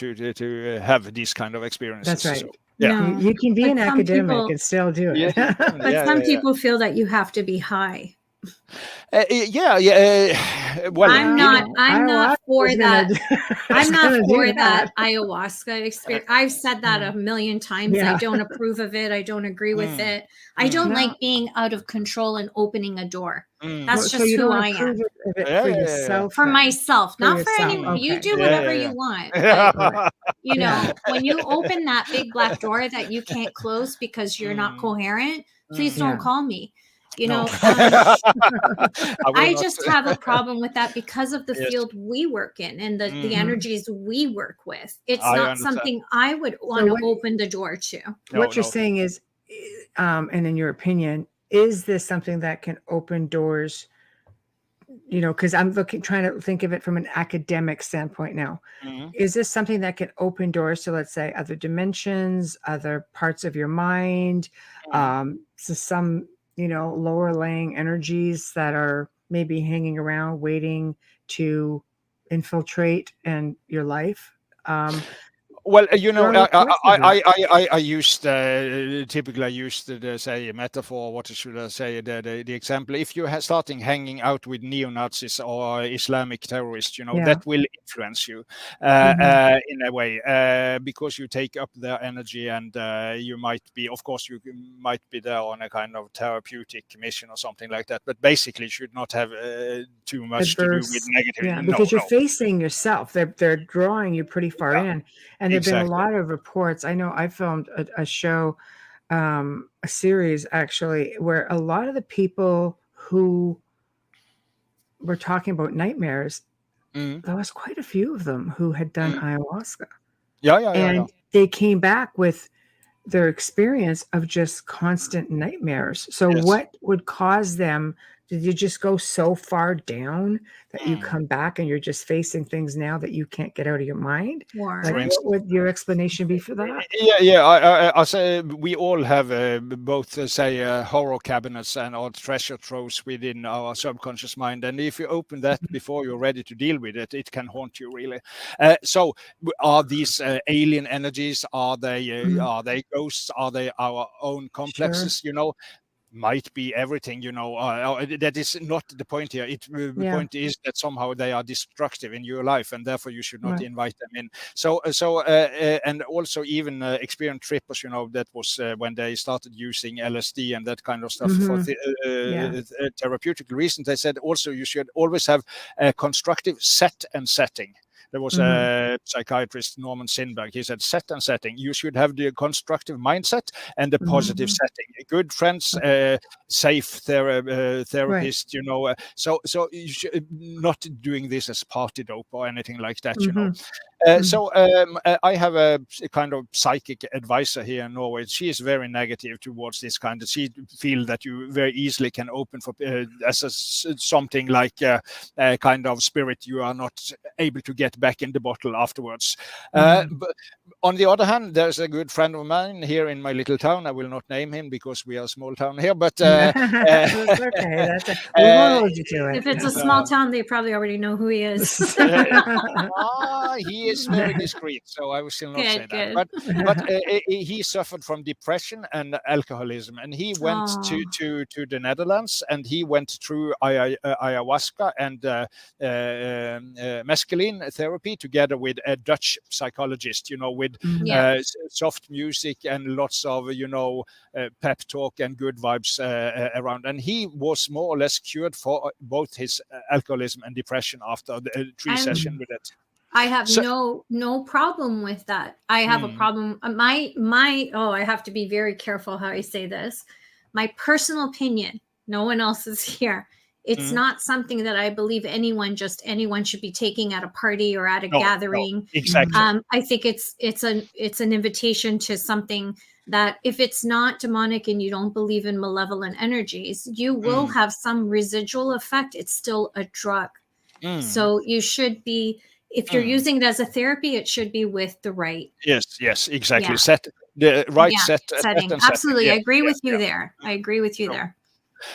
S4: have these kind of experiences.
S2: That's right.
S4: So,
S2: No. You can be an academic and still do it.
S3: But some people feel that you have to be high.
S4: Well,
S3: I'm not for that. I'm not for that ayahuasca experience. I've said that a million times. I don't approve of it. I don't agree with it. I don't like being out of control and opening a door. That's just who I am.
S2: For yourself,
S3: for myself, not for anyone. Okay. You do whatever you want. But, when you open that big black door that you can't close because you're not coherent, please don't call me. I just have a problem with that because of the field we work in and the energies we work with. It's not something I would want to open the door to.
S2: What you're saying is, and in your opinion, is this something that can open doors? Because I'm trying to think of it from an academic standpoint now. Is this something that can open doors to, let's say, other dimensions, other parts of your mind, to some lower laying energies that are maybe hanging around waiting to infiltrate in your life?
S4: Well, you know,
S2: Strong reports of that.
S4: I used typically I used say a metaphor. What should I say? The example. If you're starting hanging out with neo-Nazis or Islamic terrorists, you know,
S2: Yeah.
S4: that will influence you in a way because you take up their energy, and you might be, of course, you might be there on a kind of therapeutic mission or something like that. But basically, should not have too much to do with
S2: Adverse.
S4: negative.
S2: Yeah,
S4: No,
S2: because you're
S4: no.
S2: facing yourself. They're drawing you pretty far
S4: Yeah,
S2: in, and there've been a
S4: exactly.
S2: lot of reports. I know I filmed a show, a series actually, where a lot of the people who were talking about nightmares,
S4: Mm.
S2: there was quite a few of them who had done
S4: Mm.
S2: ayahuasca,
S4: Yeah.
S2: and they came back with their experience of just constant nightmares. So
S4: Yes.
S2: what would cause them? Did you just go so far down that you
S4: Mm.
S2: come back and you're just facing things now that you can't get out of your mind?
S3: Or
S2: Like,
S4: For
S2: what
S4: instance.
S2: would your explanation be for that?
S4: Yeah. I say we all have both, say, horror cabinets and our treasure troves within our subconscious mind, and if you open that before you're ready to deal with it, it can haunt you really. So, are these alien energies? Are they ghosts? Are they our own
S2: Sure.
S4: complexes? You know, might be everything, you know. That is not the point here. The
S2: Yeah.
S4: point is that somehow they are destructive in your life, and therefore you should not
S2: Right.
S4: invite them in. And also even experienced trippers, you know, that was when they started using LSD and that kind of stuff for
S2: Yeah.
S4: therapeutic reasons. They said also you should always have a constructive set and setting. There was a psychiatrist, Norman Sinberg. He said, set and setting. You should have the constructive mindset and the positive setting. Good friends, safe therapist, you know. So you should not doing this as party dope or anything like that, you know. So I have a kind of psychic advisor here in Norway. She is very negative towards this kind of. She feels that you very easily can open for something like a kind of spirit you are not able to get back in the bottle afterwards. But on the other hand, there's a good friend of mine here in my little town. I will not name him because we are a small town here, but
S2: That's okay. We won't hold you to it.
S3: if it's a small town, they probably already know who he is.
S4: He is very discreet, so I will still not say
S3: Good.
S4: that. But he suffered from depression and alcoholism, and he went to the Netherlands, and he went through ayahuasca and mescaline therapy together with a Dutch psychologist, you know, with soft music and lots of, you know, pep talk and good vibes around. And he was more or less cured for both his alcoholism and depression after the 3 sessions with it.
S3: I have no problem with that. I have a problem. I have to be very careful how I say this. My personal opinion, no one else is here. It's not something that I believe anyone should be taking at a party or at a gathering.
S4: No, exactly.
S3: I think it's an invitation to something that if it's not demonic and you don't believe in malevolent energies, you will have some residual effect. It's still a drug. So you should be, if you're using it as a therapy, it should be with the right.
S4: Yes, exactly. Set the right setting.
S3: Absolutely. I agree with you there. I agree with you there.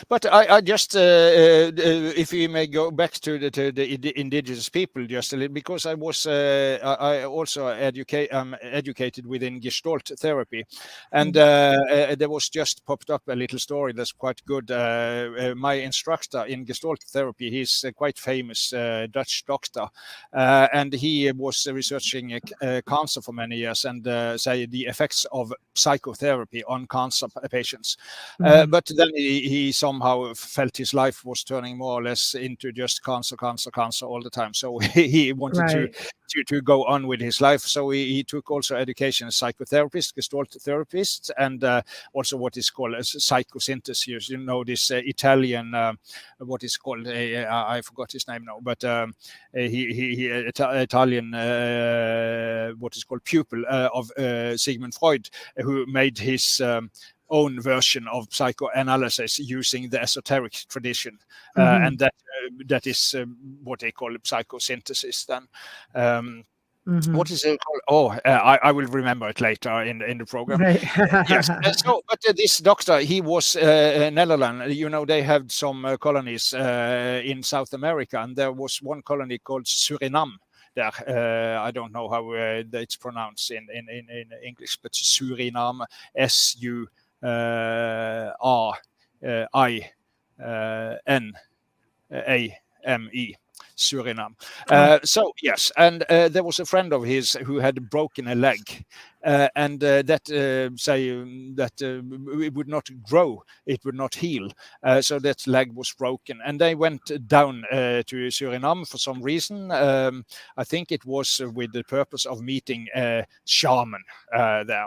S4: But I just, if we may go back to the indigenous people just a little, because I was I also educated within Gestalt therapy, and there was just popped up a little story that's quite good. My instructor in Gestalt therapy, he's a quite famous Dutch doctor, and he was researching cancer for many years and say the effects of psychotherapy on cancer patients. But then he somehow felt his life was turning more or less into just cancer all the time. So he wanted to go on with his life. So he took also education as psychotherapist, Gestalt therapist, and also what is called as psychosynthesis. You know, this Italian, what is called, I forgot his name now, but Italian, what is called pupil of Sigmund Freud, who made his own version of psychoanalysis using the esoteric tradition, and that is what they call psychosynthesis then. What is it called? I will remember it later in the program. Yes. But this doctor, he was Netherlands. You know, they have some colonies in South America, and there was one colony called Suriname. there. I don't know how it's pronounced in English, but Suriname, SURINAME. Suriname. So yes, and there was a friend of his who had broken a leg, and that it would not grow, it would not heal. So that leg was broken, and they went down to Suriname for some reason. I think it was with the purpose of meeting a shaman there,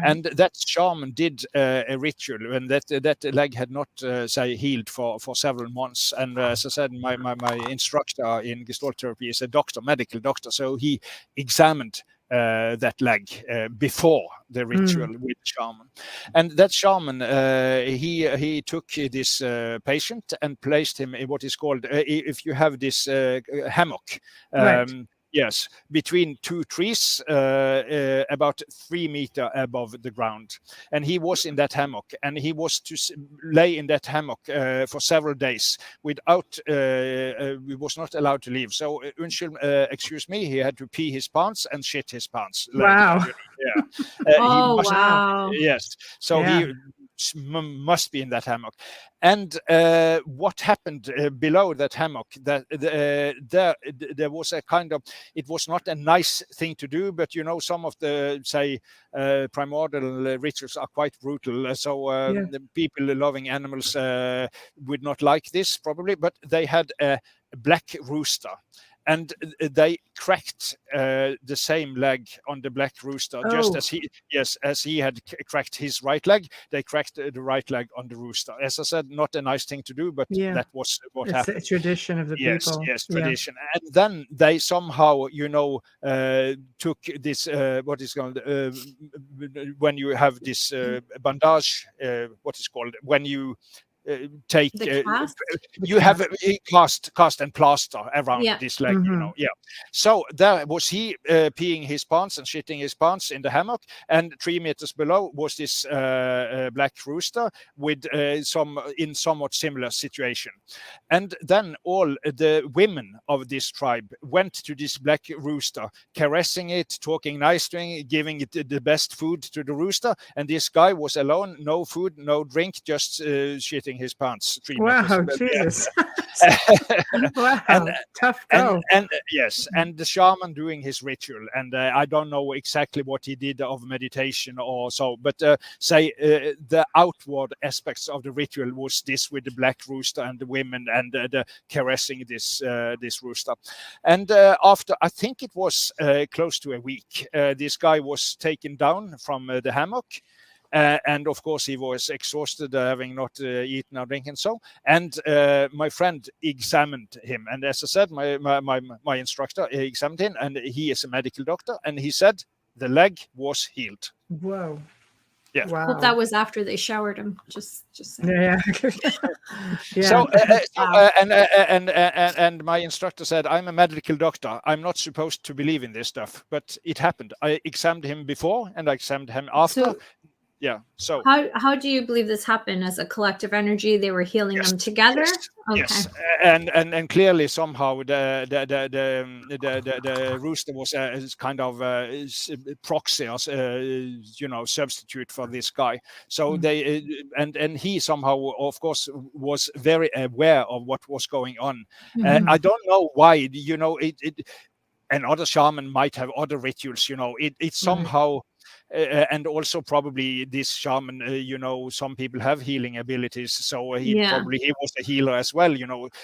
S4: and that shaman did a ritual, and that leg had not healed for several months. And as I said, my instructor in Gestalt therapy is a doctor, medical doctor, so he examined that leg before the ritual with the shaman. And that shaman, he took this patient and placed him in what is called, if you have this hammock, yes, between two trees, about 3 meters above the ground. And he was in that hammock, and he was to lay in that hammock for several days without, he was not allowed to leave. So, excuse me, he had to pee his pants and shit his pants.
S2: Wow.
S4: Yeah.
S3: Wow.
S4: Yes. So he must be in that hammock. And what happened below that hammock, that there was a kind of, it was not a nice thing to do, but some of the primordial rituals are quite brutal, so the people loving animals would not like this probably, but they had a black rooster. And they cracked the same leg on the black rooster, just as he had cracked his right leg. They cracked the right leg on the rooster. As I said, not a nice thing to do, but that was what happened.
S2: It's a tradition of the people.
S4: Yes, tradition. And then they somehow, took this what is called when you have this bandage. What is called when you. Take you have a cast and plaster around this leg, So there was he peeing his pants and shitting his pants in the hammock, and 3 meters below was this black rooster with somewhat similar situation. And then all the women of this tribe went to this black rooster, caressing it, talking nice to it, giving it the best food to the rooster, and this guy was alone, no food, no drink, just shitting his pants. 3 meters.
S2: Wow, Jesus. Wow, tough go.
S4: And yes, and the shaman doing his ritual, and I don't know exactly what he did of meditation or so, but the outward aspects of the ritual was this with the black rooster and the women and the caressing this rooster. And after, I think it was close to a week, this guy was taken down from the hammock. And of course, he was exhausted, having not eaten or drinking. And my friend examined him. And as I said, my instructor examined him, and he is a medical doctor. And he said the leg was healed.
S2: Whoa.
S4: Yeah.
S2: Wow.
S3: Hope that was after they showered him. Just saying.
S2: Yeah.
S4: So and my instructor said, I'm a medical doctor. I'm not supposed to believe in this stuff, but it happened. I examined him before, and I examined him after. So
S3: how do you believe this happened? As a collective energy, they were healing them together.
S4: Yes, and clearly somehow the rooster was a kind of proxy, substitute for this guy. So they and he somehow, of course, was very aware of what was going on. I don't know why. And other shaman might have other rituals. It somehow. And also probably this shaman, some people have healing abilities, so he was a healer as well,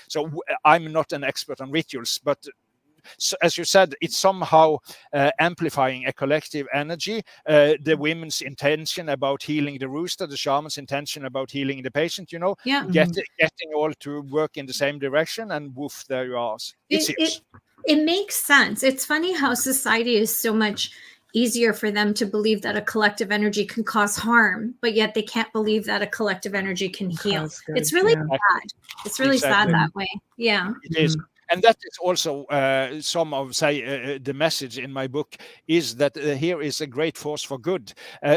S4: So I'm not an expert on rituals, but as you said, it's somehow amplifying a collective energy. The women's intention about healing the rooster, the shaman's intention about healing the patient, getting all to work in the same direction, and woof, there you are.
S3: It makes sense. It's funny how society is so much easier for them to believe that a collective energy can cause harm, but yet they can't believe that a collective energy can heal. It's really sad. It's really sad that way. Yeah.
S4: It is. And that is also some of the message in my book is that here is a great force for good.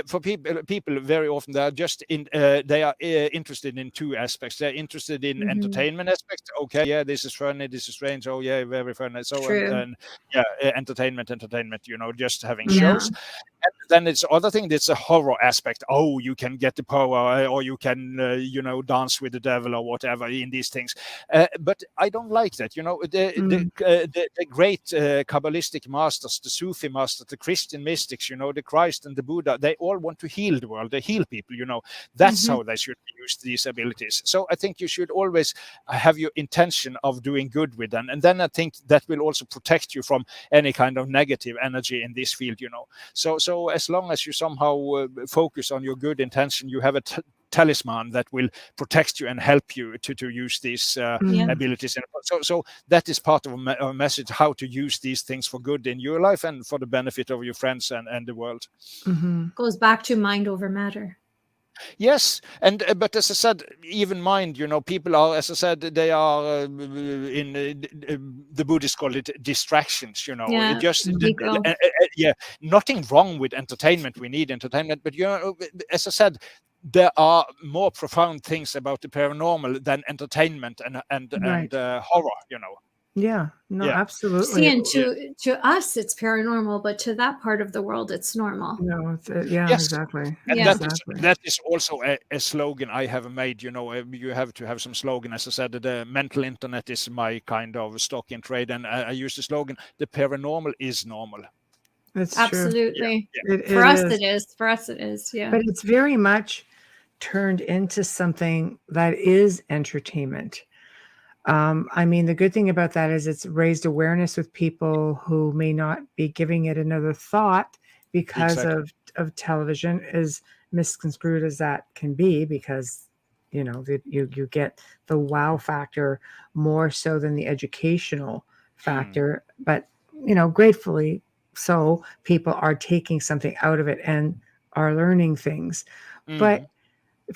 S4: For people very often they are just interested in two aspects. They're interested in entertainment aspects. Okay, yeah, this is funny, this is strange. Oh yeah, very funny. So and yeah, entertainment. Just having shows. And then it's other thing. It's a horror aspect. Oh, you can get the power, or you can dance with the devil or whatever in these things. But I don't like that. The great Kabbalistic masters, the Sufi masters, the Christian mystics, the Christ and the Buddha, they all want to heal the world. They heal people. That's how they should use these abilities. So I think you should always have your intention of doing good with them, and then I think that will also protect you from any kind of negative energy in this field. So as long as you somehow focus on your good intention, you have a talisman that will protect you and help you to use these abilities. So that is part of a message, how to use these things for good in your life and for the benefit of your friends and the world.
S3: Goes back to mind over matter.
S4: Yes, and but as I said, even mind, people are, as I said, they are in the Buddhists call it distractions. Nothing wrong with entertainment. We need entertainment, but as I said, there are more profound things about the paranormal than entertainment and horror.
S2: Yeah, no, absolutely.
S3: See, and to us, it's paranormal, but to that part of the world, it's normal.
S2: No, yes, exactly.
S4: And that is also a slogan I have made. You have to have some slogan. As I said, the mental internet is my kind of stock in trade, and I use the slogan: "The paranormal is normal."
S2: That's
S3: absolutely.
S2: True.
S3: For us, it is. For us, it is. Yeah.
S2: But it's very much turned into something that is entertainment. I mean, the good thing about that is it's raised awareness with people who may not be giving it another thought because of television, as misconstrued as that can be, because you get the wow factor more so than the educational factor. But gratefully so, people are taking something out of it and are learning things. But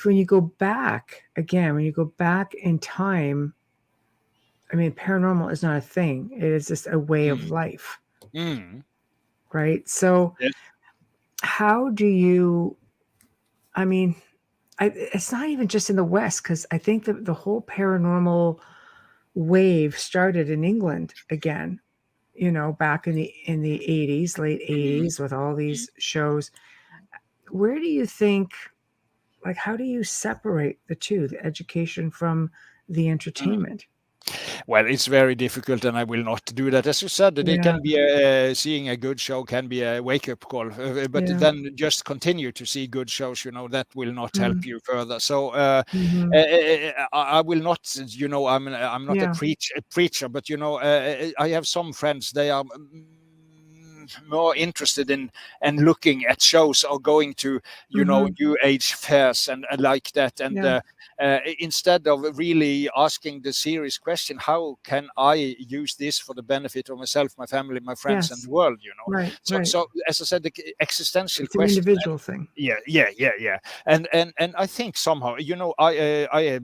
S2: when you go back in time, I mean, paranormal is not a thing. It is just a way of life. Right? So how do you, I mean, it's not even just in the West, because I think that the whole paranormal wave started in England again, back in the 80s, late 80s, with all these shows. Where do you think, how do you separate the two, the education from the entertainment?
S4: Well, it's very difficult, and I will not do that. As you said, it can be seeing a good show can be a wake-up call, but then just continue to see good shows. That will not help you further. So I will not. I'm not a preacher, but I have some friends. They are more interested in and looking at shows or going to new age fairs and like that, and instead of really asking the serious question, how can I use this for the benefit of myself, my family, my friends, and the world? So as I said, the existential question,
S2: an individual thing.
S4: And I think somehow, I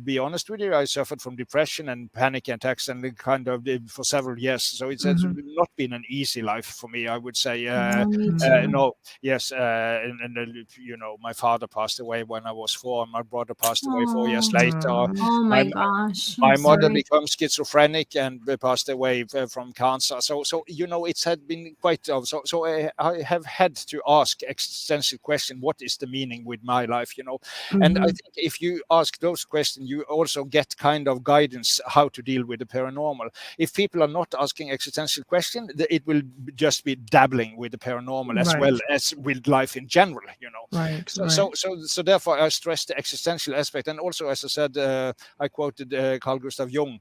S4: be honest with you, I suffered from depression and panic attacks and kind of for several years, so it's not been an easy life for me, I would say. My father passed away when I was 4, my brother passed away 4 years later.
S3: Oh my gosh.
S4: My mother became schizophrenic and passed away from cancer. So it's had been quite tough. So I have had to ask existential question: what is the meaning with my life? And I think if you ask those questions, you also get kind of guidance how to deal with the paranormal. If people are not asking existential question, it will just be dabbling with the paranormal as well as with life in general. So therefore I stress the existential aspect. And also, as I said, I quoted Carl Gustav Jung.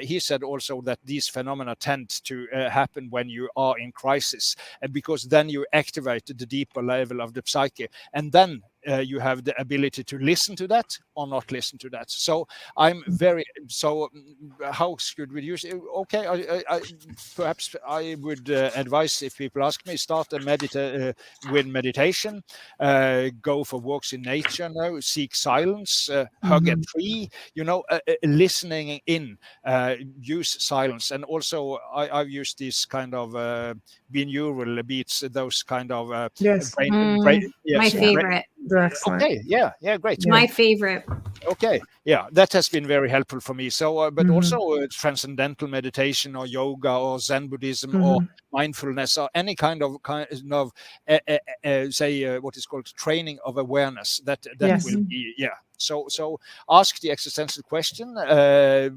S4: He said also that these phenomena tend to happen when you are in crisis, and because then you activate the deeper level of the psyche, and then you have the ability to listen to that or not listen to that. So I'm very, so how should we use it? Okay, perhaps I would advise, if people ask me, start with meditation, go for walks in nature now, seek silence, hug a tree, listening in, use silence. And also I've used this kind of binaural beats, those kind of
S2: Yes.
S3: My favorite.
S2: They're excellent.
S4: Okay, yeah, great.
S2: Yeah.
S3: My favorite.
S4: Okay, yeah, that has been very helpful for me. So, but also transcendental meditation or yoga or Zen Buddhism or mindfulness or any kind of say what is called training of awareness. That
S2: Yes.
S4: will be, yeah. So ask the existential question: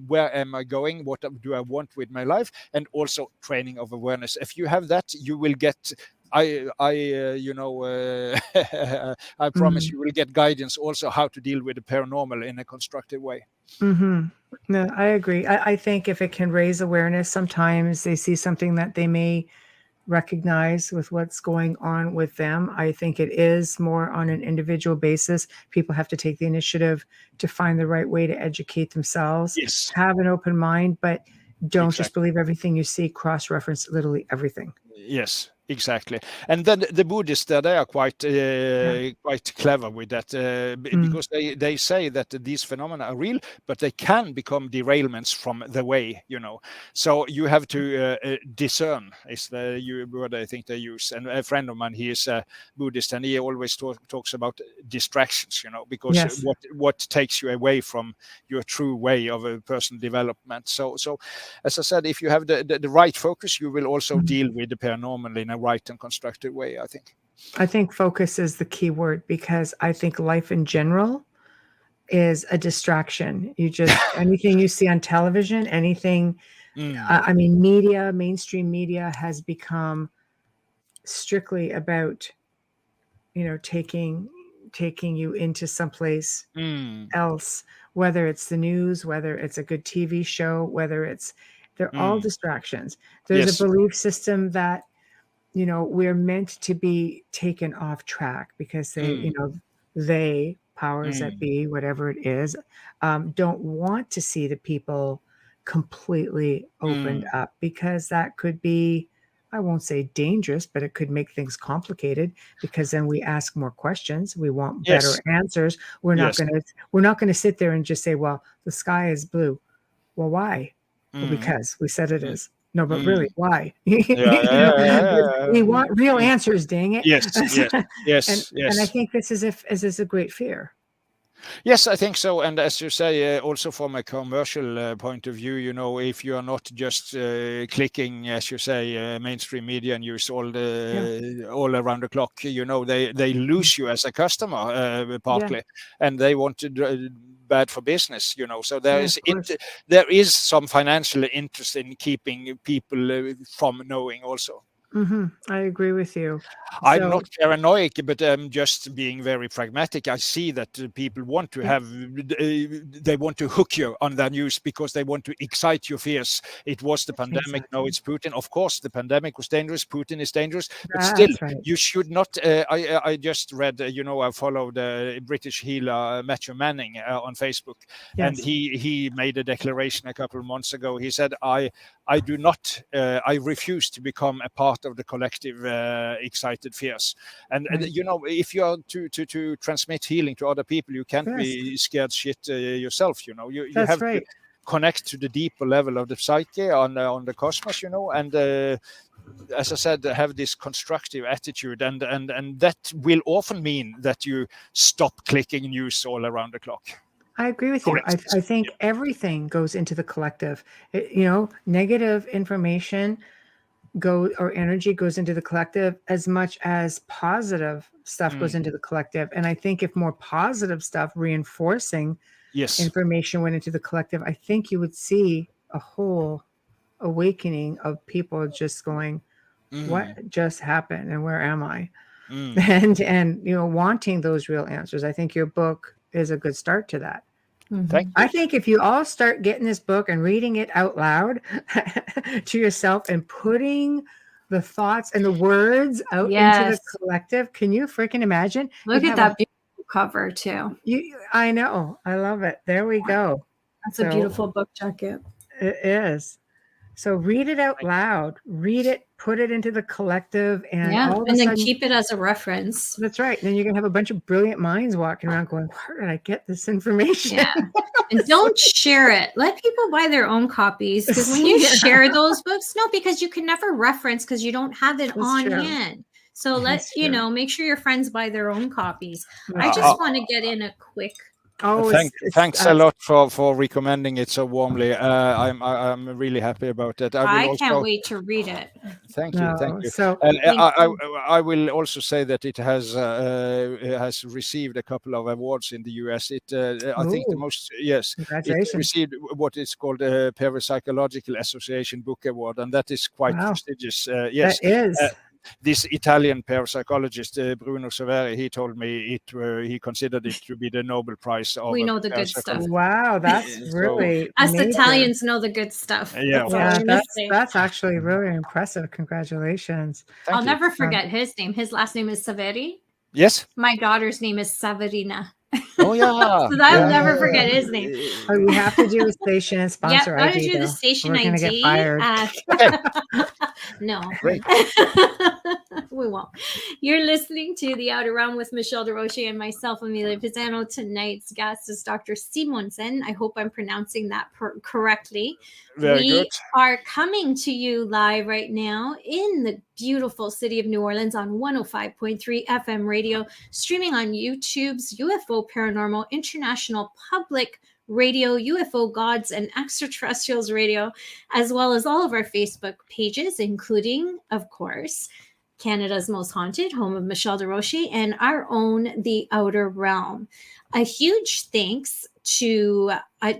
S4: where am I going? What do I want with my life? And also training of awareness. If you have that, you will get. I promise you will get guidance also how to deal with the paranormal in a constructive way.
S2: No, I agree. I think if it can raise awareness, sometimes they see something that they may recognize with what's going on with them. I think it is more on an individual basis. People have to take the initiative to find the right way to educate themselves.
S4: Yes.
S2: Have an open mind, but don't just believe everything you see, cross-reference literally everything.
S4: Yes, exactly. And then the Buddhists, they are quite clever with that, because they say that these phenomena are real, but they can become derailments from the way, So you have to discern, is the word I think they use. And a friend of mine, he is a Buddhist, and he always talks about distractions, because what takes you away from your true way of a personal development. So as I said, if you have the right focus, you will also deal with the paranormal in a right and constructive way, I think.
S2: I think focus is the key word, because I think life in general is a distraction. You just, anything you see on television, anything, I mean, media, mainstream media has become strictly about, taking you into someplace else, whether it's the news, whether it's a good TV show, whether it's, they're all distractions. There's a belief system that, we're meant to be taken off track because they, powers that be, whatever it is, don't want to see the people completely opened up, because that could be, I won't say dangerous, but it could make things complicated, because then we ask more questions. We want better answers. We're not going to sit there and just say, well, the sky is blue. Well, why? Well, because we said it is. No, but really, why? We want real answers, dang it.
S4: Yes.
S2: And I think this is a great fear.
S4: Yes, I think so. And as you say, also from a commercial point of view, if you are not just clicking, as you say, mainstream media news all around the clock, they lose you as a customer partly, and they want to bad for business, So there is some financial interest in keeping people from knowing also.
S2: I agree with you.
S4: I'm not paranoid, but I'm just being very pragmatic. I see that people want to have, they want to hook you on their news because they want to excite your fears. It was the pandemic, now it's Putin. Of course, the pandemic was dangerous, Putin is dangerous, but still, you should not, I just read, I followed British healer Matthew Manning on Facebook, and he made a declaration a couple of months ago. He said, I refuse to become a part of the collective excited fears. And if you are to transmit healing to other people, you can't be scared shit yourself. You have to connect to the deeper level of the psyche on the cosmos. And as I said, have this constructive attitude, and that will often mean that you stop clicking news all around the clock.
S2: I agree with you. I think everything goes into the collective. Negative information or energy goes into the collective as much as positive stuff goes into the collective. And I think if more positive stuff reinforcing information went into the collective, I think you would see a whole awakening of people just going, what just happened and where am I? And wanting those real answers. I think your book is a good start to that. I think if you all start getting this book and reading it out loud to yourself and putting the thoughts and the words out into the collective, can you freaking imagine?
S3: Look at that beautiful cover too.
S2: I know. I love it. There we go.
S3: That's a beautiful book jacket.
S2: It is. So read it out loud. Read it, put it into the collective, and all of a
S3: then
S2: sudden,
S3: keep it as a reference.
S2: That's right. Then you're going to have a bunch of brilliant minds walking around going, where did I get this information?
S3: Yeah. And don't share it. Let people buy their own copies. Because when you share those books, because you can never reference because you don't have it on hand. So make sure your friends buy their own copies. I just want to get in a quick.
S4: Thanks a lot for recommending it so warmly. I'm really happy about that.
S3: I can't wait to read it.
S4: Thank you.
S2: So
S4: I will also say that it has received a couple of awards in the US. I think the most it received what is called a Parapsychological Association Book Award, and that is quite prestigious. Yes,
S2: that is.
S4: This Italian parapsychologist Bruno Severi, he told me he considered it to be the Nobel Prize.
S3: We know the good stuff.
S2: Wow, that's really
S3: us major. Italians know the good stuff.
S2: That's actually really impressive. Congratulations!
S3: I'll never forget his name. His last name is Severi.
S4: Yes.
S3: My daughter's name is Severina.
S4: Oh yeah.
S3: So I'll never forget his name.
S2: We have to do a station sponsor ID.
S3: Gotta do the station
S2: ID. We're gonna get fired.
S3: No.
S4: Great.
S3: We won't. You're listening to The Outer Realm with Michelle DeRoche and myself, Amelia Pisano. Tonight's guest is Dr. Simonsen. I hope I'm pronouncing that correctly.
S4: Very good.
S3: We are coming to you live right now in the beautiful city of New Orleans on 105.3 FM radio, streaming on YouTube's UFO Paranormal International Public Radio, UFO Gods and Extraterrestrials Radio, as well as all of our Facebook pages, including, of course, Canada's Most Haunted, home of Michelle DeRoche, and our own The Outer Realm. A huge thanks to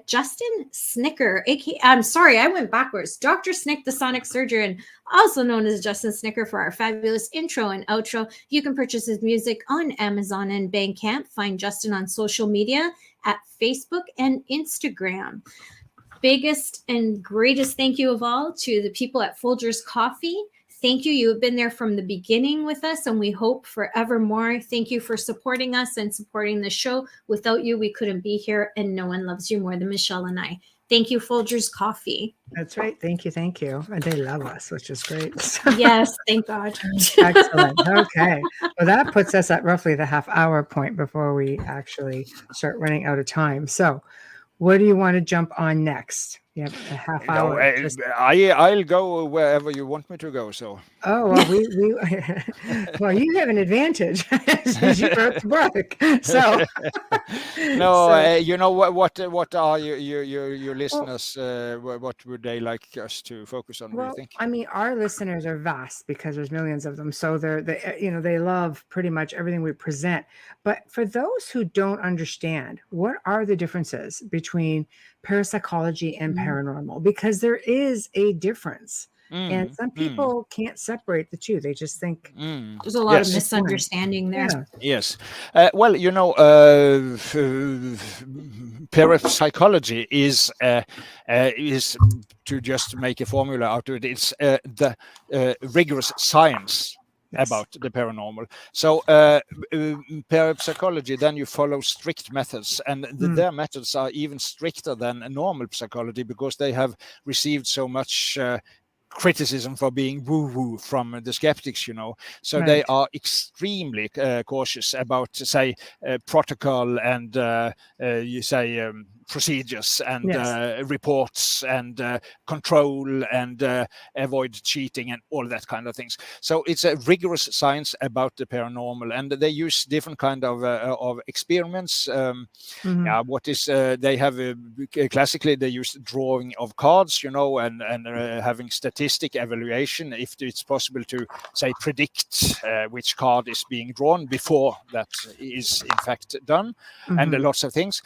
S3: Justin Snicker, I'm sorry, I went backwards. Dr. Snick, the Sonic Surgeon, also known as Justin Snicker, for our fabulous intro and outro. You can purchase his music on Amazon and Bandcamp. Find Justin on social media at Facebook and Instagram. Biggest and greatest thank you of all to the people at Folgers Coffee. Thank you. You have been there from the beginning with us, and we hope forevermore. Thank you for supporting us and supporting the show. Without you, we couldn't be here, and no one loves you more than Michelle and I. Thank you, Folgers Coffee.
S2: That's right. Thank you. And they love us, which is great.
S3: Yes, thank God.
S2: Excellent. Okay. Well, that puts us at roughly the half-hour point before we actually start running out of time. So what do you want to jump on next? You have a half hour.
S4: I'll go wherever you want me to go. So.
S2: Oh well, well, you have an advantage since you wrote the book. So.
S4: No, you know what are your listeners? What would they like us to focus on?
S2: Well,
S4: do you think?
S2: I mean, our listeners are vast because there's millions of them. So they love pretty much everything we present. But for those who don't understand, what are the differences between parapsychology and paranormal? Because there is a difference. And some people can't separate the two. They just think
S3: there's a lot of misunderstanding there.
S2: Yeah.
S4: Yes. Well, parapsychology is to just make a formula out of it. It's the rigorous science about the paranormal. So parapsychology, then you follow strict methods, and their methods are even stricter than a normal psychology because they have received so much criticism for being woo-woo from the skeptics, so they are extremely cautious about, say, protocol and procedures and reports and control and avoid cheating and all that kind of things. So it's a rigorous science about the paranormal, and they use different kind of experiments. They have classically they use drawing of cards, and having statistic evaluation if it's possible to say predict which card is being drawn before that is in fact done, and lots of things.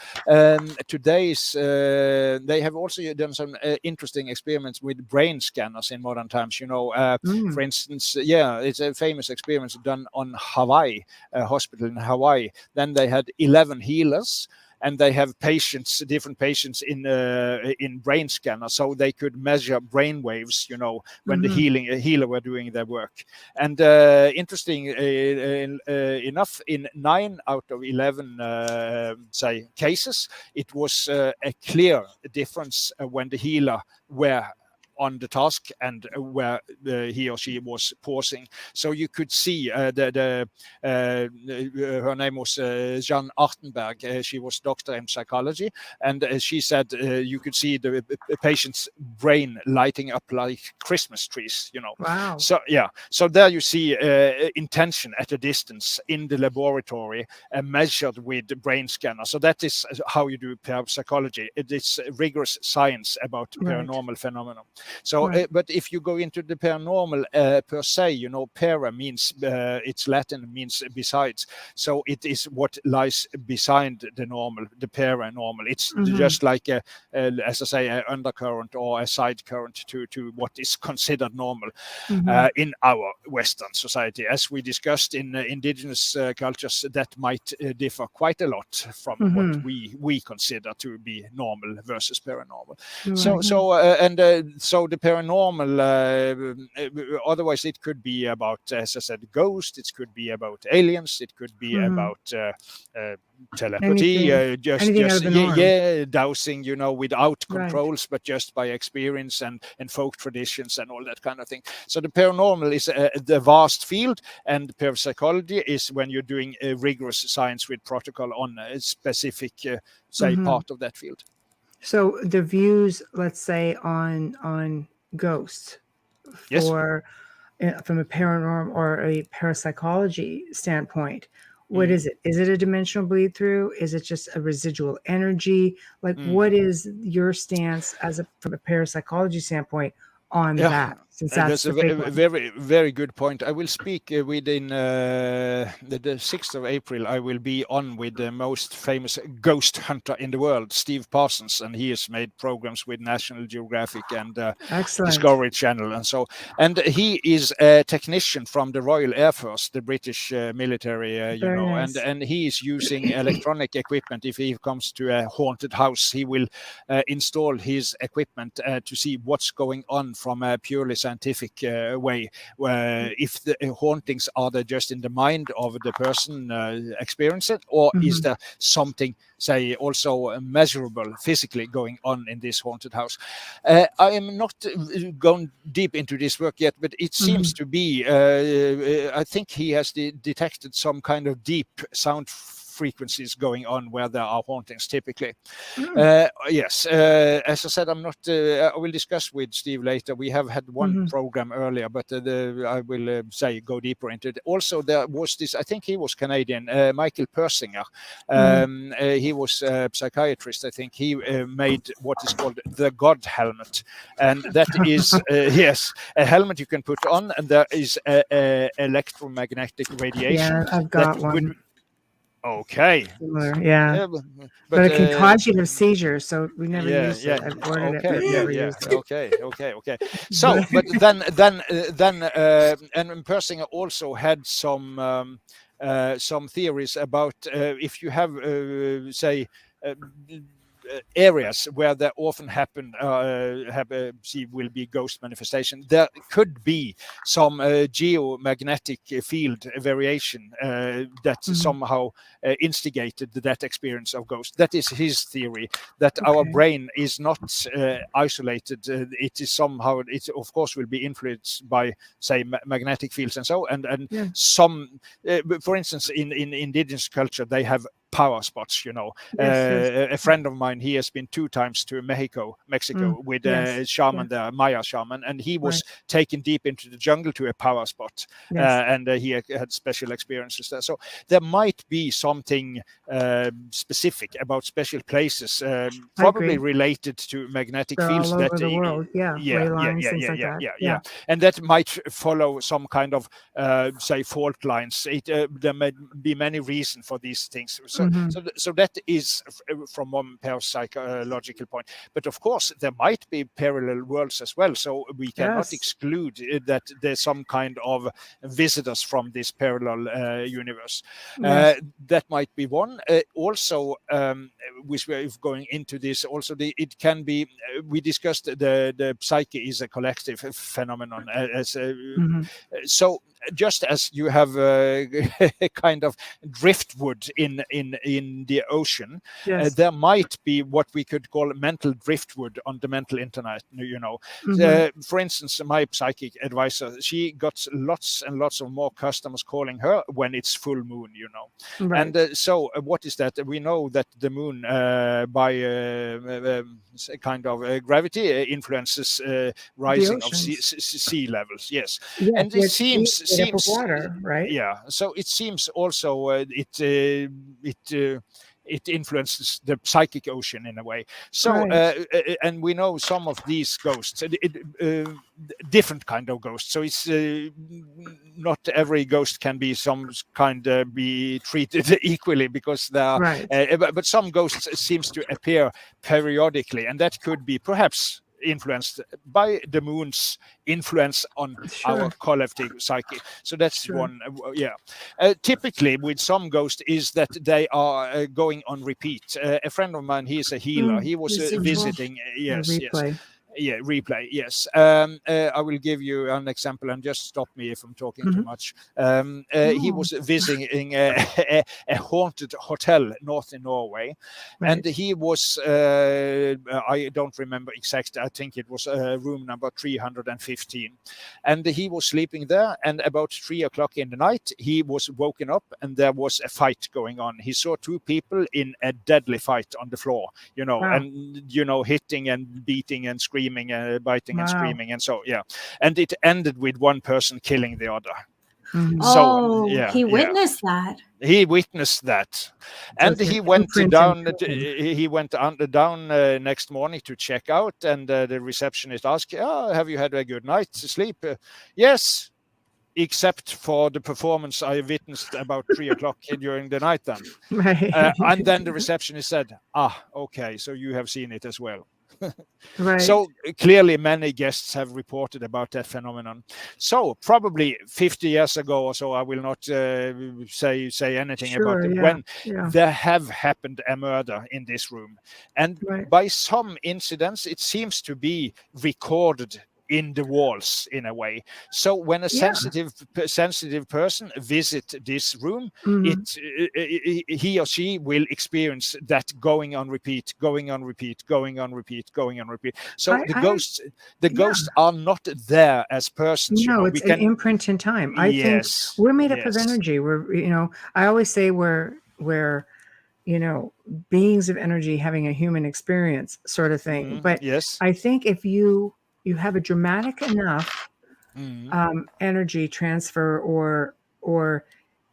S4: Today they have also done some interesting experiments with brain scanners in modern times. For instance, it's a famous experiment done on Hawaii, a hospital in Hawaii. Then they had 11 healers, and they have different patients in brain scanner, so they could measure brain waves, when the healer were doing their work. And interesting enough, in 9 out of 11 cases, it was a clear difference when the healer were on the task and where he or she was pausing. So you could see her name was Jeanne Artenberg. She was doctor in psychology, and she said you could see the patient's brain lighting up like Christmas trees.
S2: Wow.
S4: So so there you see intention at a distance in the laboratory, measured with the brain scanner. So that is how you do parapsychology. It is rigorous science about paranormal phenomena. So, but if you go into the paranormal per se, para means, it's Latin, means besides. So it is what lies beside the normal, the paranormal. It's just like, as I say, an undercurrent or a side current to what is considered normal in our Western society. As we discussed in indigenous cultures, that might differ quite a lot from what we consider to be normal versus paranormal. So the paranormal, otherwise it could be about, as I said, ghosts, it could be about aliens, it could be about telepathy, dowsing, without controls, but just by experience and folk traditions and all that kind of thing. So the paranormal is the vast field, and parapsychology is when you're doing rigorous science with protocol on a specific, part of that field.
S2: So the views, let's say, on ghosts, from a paranormal or a parapsychology standpoint, what is it? Is it a dimensional bleed through? Is it just a residual energy? Like, what is your stance from a parapsychology standpoint on that? Since that's
S4: a very, very good point. I will speak within the 6th of April. I will be on with the most famous ghost hunter in the world, Steve Parsons, and he has made programs with National Geographic and Discovery Channel, and he is a technician from the Royal Air Force, the British military, nice. and he is using electronic equipment. If he comes to a haunted house, he will install his equipment to see what's going on from a purely scientific way, where if the hauntings are they just in the mind of the person experiencing it, or is there something, say, also measurable physically going on in this haunted house? I am not going deep into this work yet, but it seems to be, I think he has detected some kind of deep sound frequencies going on where there are hauntings typically. Yes, as I said, I'm not, I will discuss with Steve later. We have had one program earlier, but I will go deeper into it. Also, there was this, I think he was Canadian, Michael Persinger. He was a psychiatrist. I think he made what is called the God helmet. And that is, yes, a helmet you can put on, and there is electromagnetic radiation.
S2: Yeah, I've got one.
S4: Okay.
S2: Similar, yeah. But it can cause you to have seizures, so we never used it. I've ordered it, but never used it.
S4: Okay. So, but then, and Persinger also had some theories about if you have, say, areas where there often will be ghost manifestation, there could be some geomagnetic field variation that somehow instigated that experience of ghost. That is his theory, that our brain is not isolated. It is somehow, it of course will be influenced by, say, magnetic fields and so, and some, for instance, in indigenous culture, they have power spots, A friend of mine, he has been 2 times to Mexico with a shaman there, Maya shaman, and he was taken deep into the jungle to a power spot, and he had special experiences there. So there might be something specific about special places, probably related to magnetic fields
S2: all over the world.
S4: And that might follow some kind of say fault lines. There may be many reasons for these things. So So that is from one parapsychological point. But of course, there might be parallel worlds as well. So we cannot exclude that there's some kind of visitors from this parallel universe. That might be one. Also, which we're going into this. Also, it can be. We discussed the psyche is a collective phenomenon. So just as you have a kind of driftwood in the ocean, there might be what we could call mental driftwood on the mental internet. For instance, my psychic advisor, she got lots and lots of more customers calling her when it's full moon. And so what is that? We know that the moon by kind of gravity influences rising of sea levels. Yes, and it seems water, right? Yeah. So it seems also it influences the psychic ocean in a way. So and we know some of these ghosts, different kind of ghosts. So it's not every ghost can be some kind be treated equally, because there are, but some ghosts seems to appear periodically, and that could be perhaps influenced by the moon's influence on our collective psyche. So that's one. Typically with some ghosts is that they are going on repeat. A friend of mine, he is a healer. He was visiting. Replay. Yes. I will give you an example, and just stop me if I'm talking too much. He was visiting a haunted hotel north in Norway, and he was I don't remember exactly. I think it was room number 315, and he was sleeping there. And about 3 o'clock in the night, he was woken up, and there was a fight going on. He saw two people in a deadly fight on the floor. And hitting and beating and screaming. Biting and screaming, and so and it ended with one person killing the other.
S3: He witnessed that.
S4: He witnessed that, and he went down. He went down next morning to check out, and the receptionist asked, "Have you had a good night's sleep?" Yes. Except for the performance I witnessed about 3 o'clock during the night then. And then the receptionist said, okay, so you have seen it as well. So clearly many guests have reported about that phenomenon. So probably 50 years ago or so, I will not say anything about it, when there have happened a murder in this room. And by some incidents, it seems to be recorded in the walls in a way. So when a sensitive person visit this room, he or she will experience that going on repeat. So the ghosts are not there as persons.
S2: No, it's an imprint in time. I think we're made up of energy. We're, I always say we're beings of energy having a human experience sort of thing. But I think if you have a dramatic enough energy transfer, or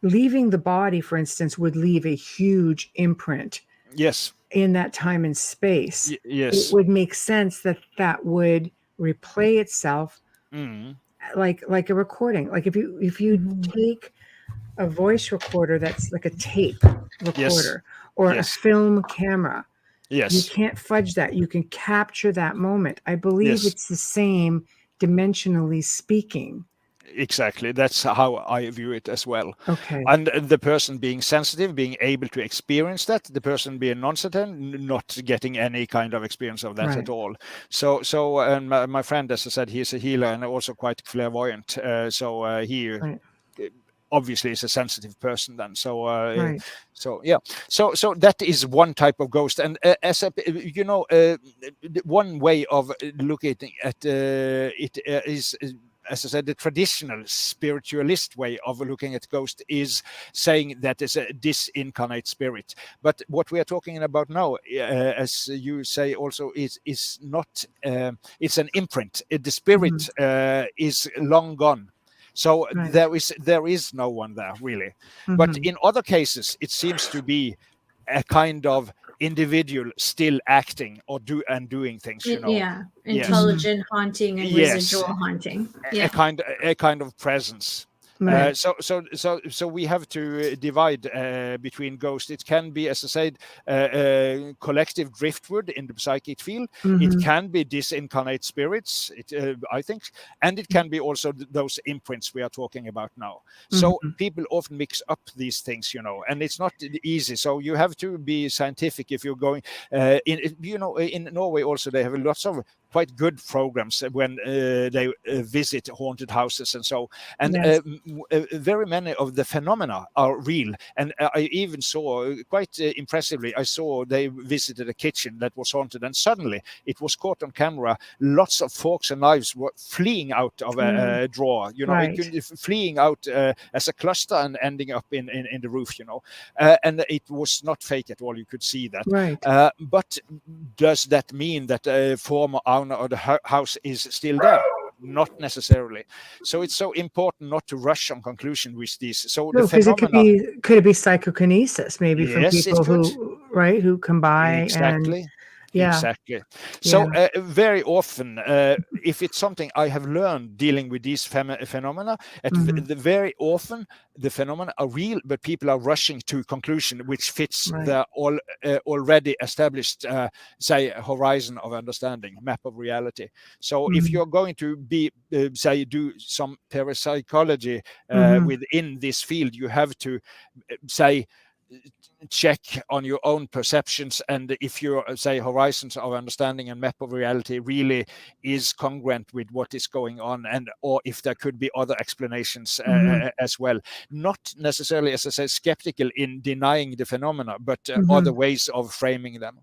S2: leaving the body, for instance, would leave a huge imprint in that time and space. It would make sense that would replay itself like a recording. Like if you take a voice recorder that's like a tape recorder or a film camera, you can't fudge that. You can capture that moment. I believe it's the same dimensionally speaking.
S4: Exactly. That's how I view it as well.
S2: Okay.
S4: And the person being sensitive, being able to experience that, the person being non-sensitive, not getting any kind of experience of that at all. So and my friend, as I said, he's a healer and also quite clairvoyant. He obviously is a sensitive person then. So that is one type of ghost. And as one way of looking at it is, as I said, the traditional spiritualist way of looking at ghost is saying that it's a disincarnate spirit. But what we are talking about now, as you say also, is not, it's an imprint. The spirit is long gone. So there is no one there really. But in other cases, it seems to be a kind of individual still acting or doing things.
S3: Intelligent haunting and residual haunting.
S4: A kind of presence.
S2: Right.
S4: So we have to divide between ghosts. It can be, as I said, collective driftwood in the psychic field. It can be disincarnate spirits, I think, and it can be also those imprints we are talking about now. So people often mix up these things, and it's not easy. So you have to be scientific if you're going. In Norway also they have lots of quite good programs when they visit haunted houses and so. And
S2: Yes.
S4: very many of the phenomena are real. And I even saw, quite impressively, I saw they visited a kitchen that was haunted, and suddenly it was caught on camera. Lots of forks and knives were fleeing out of a drawer.
S2: Right.
S4: Fleeing out as a cluster and ending up in the roof. And it was not fake at all. You could see that.
S2: Right.
S4: But does that mean that a former owner of the house is still there? Not necessarily. So it's so important not to rush on conclusion with these. So the
S2: Because
S4: phenomena,
S2: could it be psychokinesis maybe from
S4: yes,
S2: people who come by
S4: exactly.
S2: and
S4: Exactly. So very often, if it's something I have learned dealing with these phenomena, very often the phenomena are real, but people are rushing to conclusion which fits the already established, say, horizon of understanding, map of reality. So if you're going to be, say, do some parapsychology within this field, you have to, say, check on your own perceptions, and if your, say, horizons of understanding and map of reality really is congruent with what is going on, and or if there could be other explanations as well. Not necessarily, as I say, skeptical in denying the phenomena, but other ways of framing them.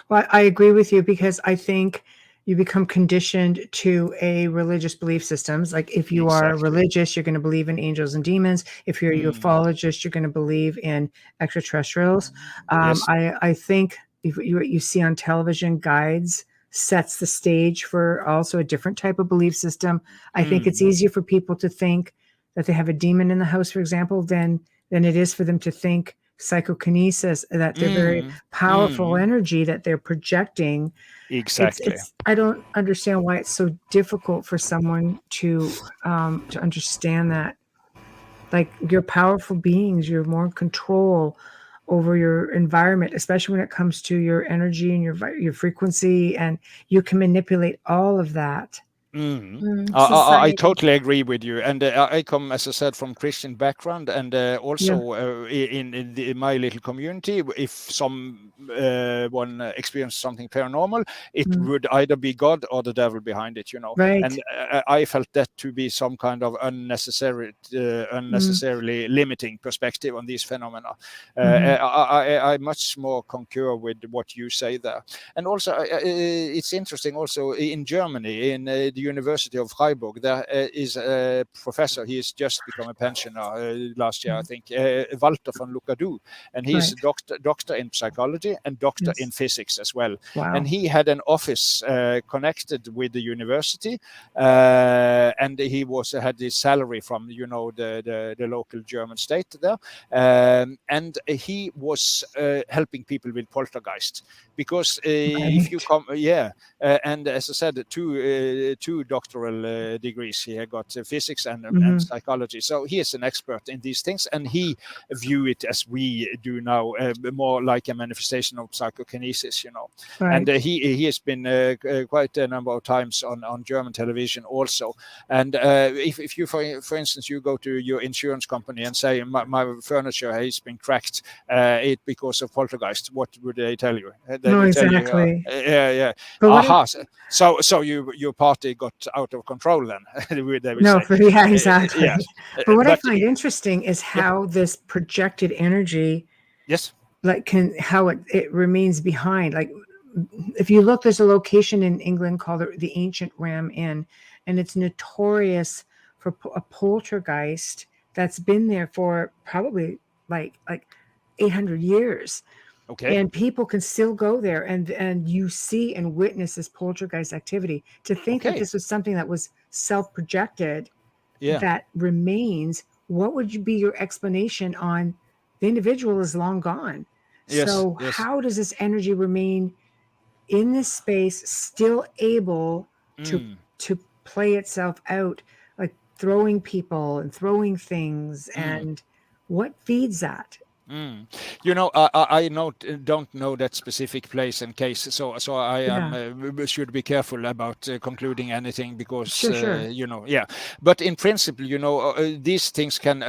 S2: Well, I agree with you, because I think you become conditioned to a religious belief systems. Like if you are religious, you're going to believe in angels and demons. If you're a ufologist, you're going to believe in extraterrestrials. I think if you see on television guides sets the stage for also a different type of belief system. I think it's easier for people to think that they have a demon in the house, for example, than it is for them to think psychokinesis, that they're very powerful energy that they're projecting.
S4: Exactly.
S2: I don't understand why it's so difficult for someone to understand that. Like, you're powerful beings, you're more in control over your environment, especially when it comes to your energy and your frequency, and you can manipulate all of that.
S4: I totally agree with you, and I come, as I said, from Christian background, and also in my little community, if someone experienced something paranormal, it would either be God or the devil behind it,
S2: Right.
S4: And I felt that to be some kind of unnecessarily limiting perspective on these phenomena. I much more concur with what you say there, and also it's interesting. Also in Germany, in the University of Freiburg, there is a professor. He has just become a pensioner last year, I think, Walter von Lucadou, and he's a doctor in psychology and doctor in physics as well.
S2: Wow.
S4: And he had an office connected with the university, and he had his salary from the local German state there, and he was helping people with poltergeist, because if you come, and as I said, two doctoral degrees. He had got physics and psychology. So he is an expert in these things, and he view it as we do now, more like a manifestation of psychokinesis, And he has been quite a number of times on German television also. And if you, for instance, you go to your insurance company and say, my furniture has been cracked because of poltergeist, what would they tell you? They would tell you, But so your party got out of control then. They would say.
S2: Exactly.
S4: Yes.
S2: But what I find interesting is how this projected energy, like, how it remains behind. Like, if you look, there's a location in England called the Ancient Ram Inn, and it's notorious for a poltergeist that's been there for probably like 800 years.
S4: Okay.
S2: And people can still go there and you see and witness this poltergeist activity. To think that this was something that was self-projected, that remains, what would be your explanation on the individual is long gone? So how does this energy remain in this space, still able to play itself out? Like, throwing people and throwing things, and what feeds that?
S4: You know, I don't know that specific place and case, so I should be careful about concluding anything, because
S2: Sure.
S4: you know, yeah. But in principle, you know, these things can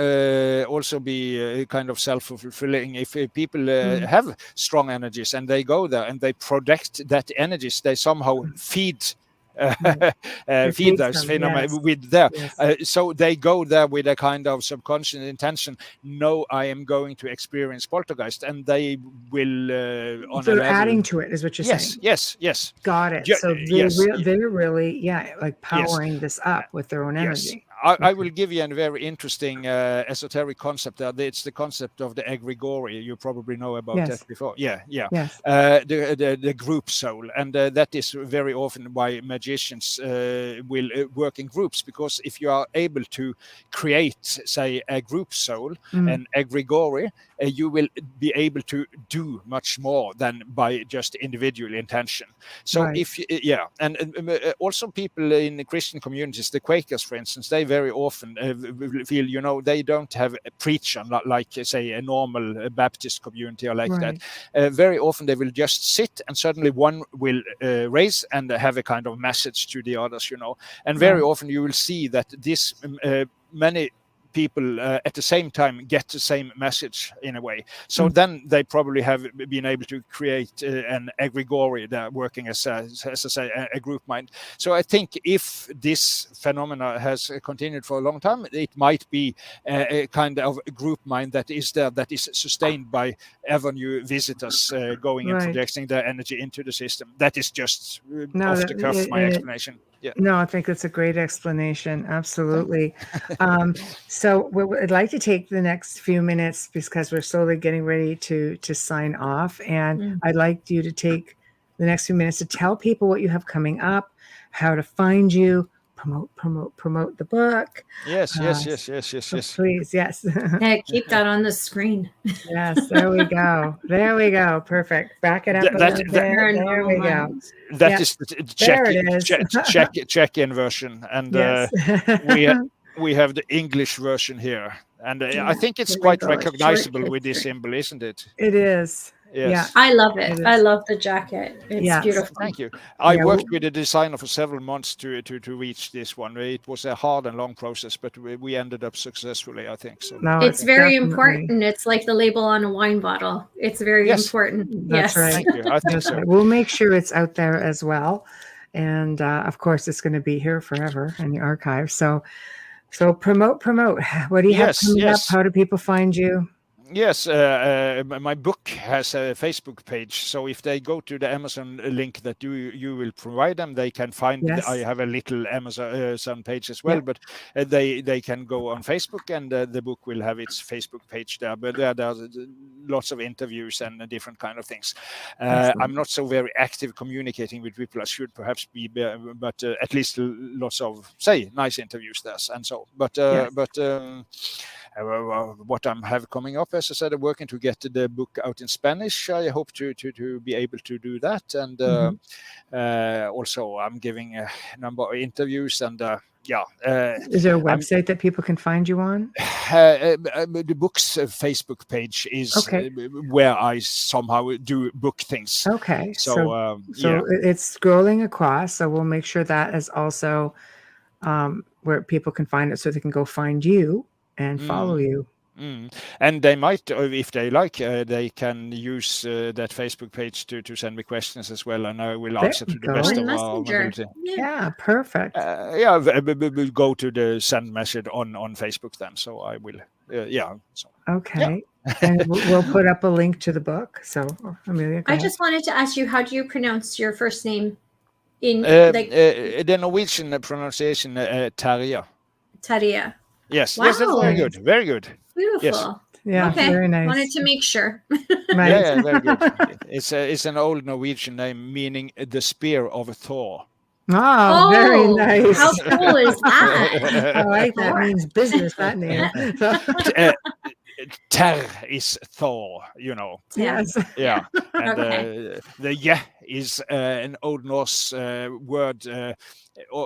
S4: also be kind of self-fulfilling. If people have strong energies and they go there and they project that energies, they somehow feed feed those phenomena with there. So they go there with a kind of subconscious intention. No, I am going to experience poltergeist, and they will on
S2: so
S4: a
S2: they're
S4: level,
S2: adding to it, is what you're saying.
S4: Yes.
S2: Got it. So they're really like powering this up with their own energy.
S4: I will give you a very interesting esoteric concept there. It's the concept of the egregore. You probably know about that before. Yeah.
S2: Yes.
S4: The group soul, and that is very often why magicians will work in groups, because if you are able to create, say, a group soul, an egregore, you will be able to do much more than by just individual intention. So and also people in the Christian communities, the Quakers, for instance, they very often feel, you know, they don't have a preacher like, say, a normal Baptist community or like that. Very often they will just sit, and suddenly one will raise and have a kind of message to the others, you know. And very often you will see that this many people at the same time get the same message in a way. So then they probably have been able to create an egregore that working as I say, a group mind. So I think if this phenomena has continued for a long time, it might be a kind of a group mind that is there, that is sustained by ever new visitors going and projecting their energy into the system. That is just off the cuff my explanation. Yeah.
S2: No, I think that's a great explanation. Absolutely. So I'd like to take the next few minutes, because we're slowly getting ready to sign off. And I'd like you to take the next few minutes to tell people what you have coming up, how to find you, promote the book.
S4: Yes.
S2: So please, yes.
S3: Yeah, keep that on the screen.
S2: Yes, there we go. Perfect. Back it up a little bit. There we go.
S4: That is the check-in version, and we have the English version here, and I think it's quite recognizable with this symbol, isn't it?
S2: It is.
S4: Yes.
S2: Yeah,
S3: I love it. I love the jacket. It's beautiful.
S4: Thank you. I worked with the designer for several months to reach this one. It was a hard and long process, but we ended up successfully, I think. So
S3: it's very important. It's like the label on a wine bottle. It's very important.
S2: That's right.
S4: Thank you. I think so.
S2: We'll make sure it's out there as well, and of course, it's going to be here forever in the archive. So promote. What do you have coming up? How do people find you?
S4: Yes, my book has a Facebook page, so if they go to the Amazon link that you will provide them, they can find. I have a little Amazon page as well, but they can go on Facebook, and the book will have its Facebook page there. But there's lots of interviews and different kind of things. I'm not so very active communicating with people. I should perhaps be, but at least lots of nice interviews there and so. But what I have coming up, as I said, I'm working to get the book out in Spanish. I hope to be able to do that, and also I'm giving a number of interviews, and
S2: is there a website that people can find you on?
S4: The book's Facebook page is where I somehow do book things.
S2: Okay, so it's scrolling across, so we'll make sure that is also where people can find it, so they can go find you and follow you.
S4: And they might, if they like, they can use that Facebook page to send me questions as well, and I will answer to the best of our ability.
S2: Yeah, perfect.
S4: We'll go to the send message on Facebook then, so I will.
S2: Okay. And we'll put up a link to the book. So, Amelia, go ahead.
S3: just wanted to ask you, how do you pronounce your first name? In
S4: the Norwegian pronunciation, Terje.
S3: Terje.
S4: Yes, yes, that's very good. Very good.
S3: Beautiful.
S4: Yes.
S2: Yeah, very nice.
S3: Wanted to make sure.
S4: Yeah, very good. It's an old Norwegian name meaning the spear of Thor.
S2: Oh, very nice.
S3: How cool is that?
S2: I like that. It means business, that name.
S4: Ter is Thor, you know.
S2: Yes.
S4: Yeah. And the is an Old Norse word.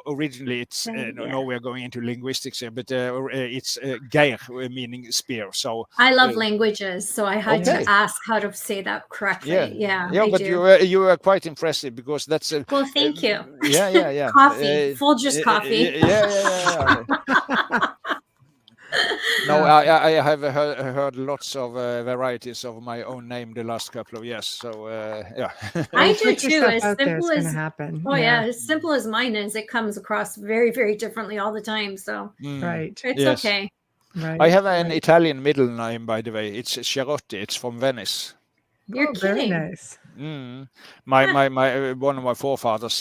S4: Originally, it's now we're going into linguistics here, but it's geir, meaning spear. So
S3: I love languages, so I had
S4: Okay.
S3: to ask how to say that correctly. Yeah,
S4: yeah,
S3: I
S4: but
S3: do.
S4: you were quite impressive, because that's a
S3: Well, thank you.
S4: yeah.
S3: Coffee, Folgers coffee.
S4: Yeah. No, I have heard lots of varieties of my own name the last couple of years. So yeah.
S3: I do
S2: Put
S3: too.
S2: yourself
S3: As
S2: out there,
S3: simple
S2: it's going to
S3: as
S2: happen.
S3: as simple as mine is, it comes across very, very differently all the time. So
S2: Right.
S3: it's
S4: Yes.
S3: okay.
S2: Right.
S4: I have an Italian middle name, by the way. It's Cerotti. It's from Venice.
S3: You're
S2: Very
S3: kidding.
S2: nice.
S4: My one of my forefathers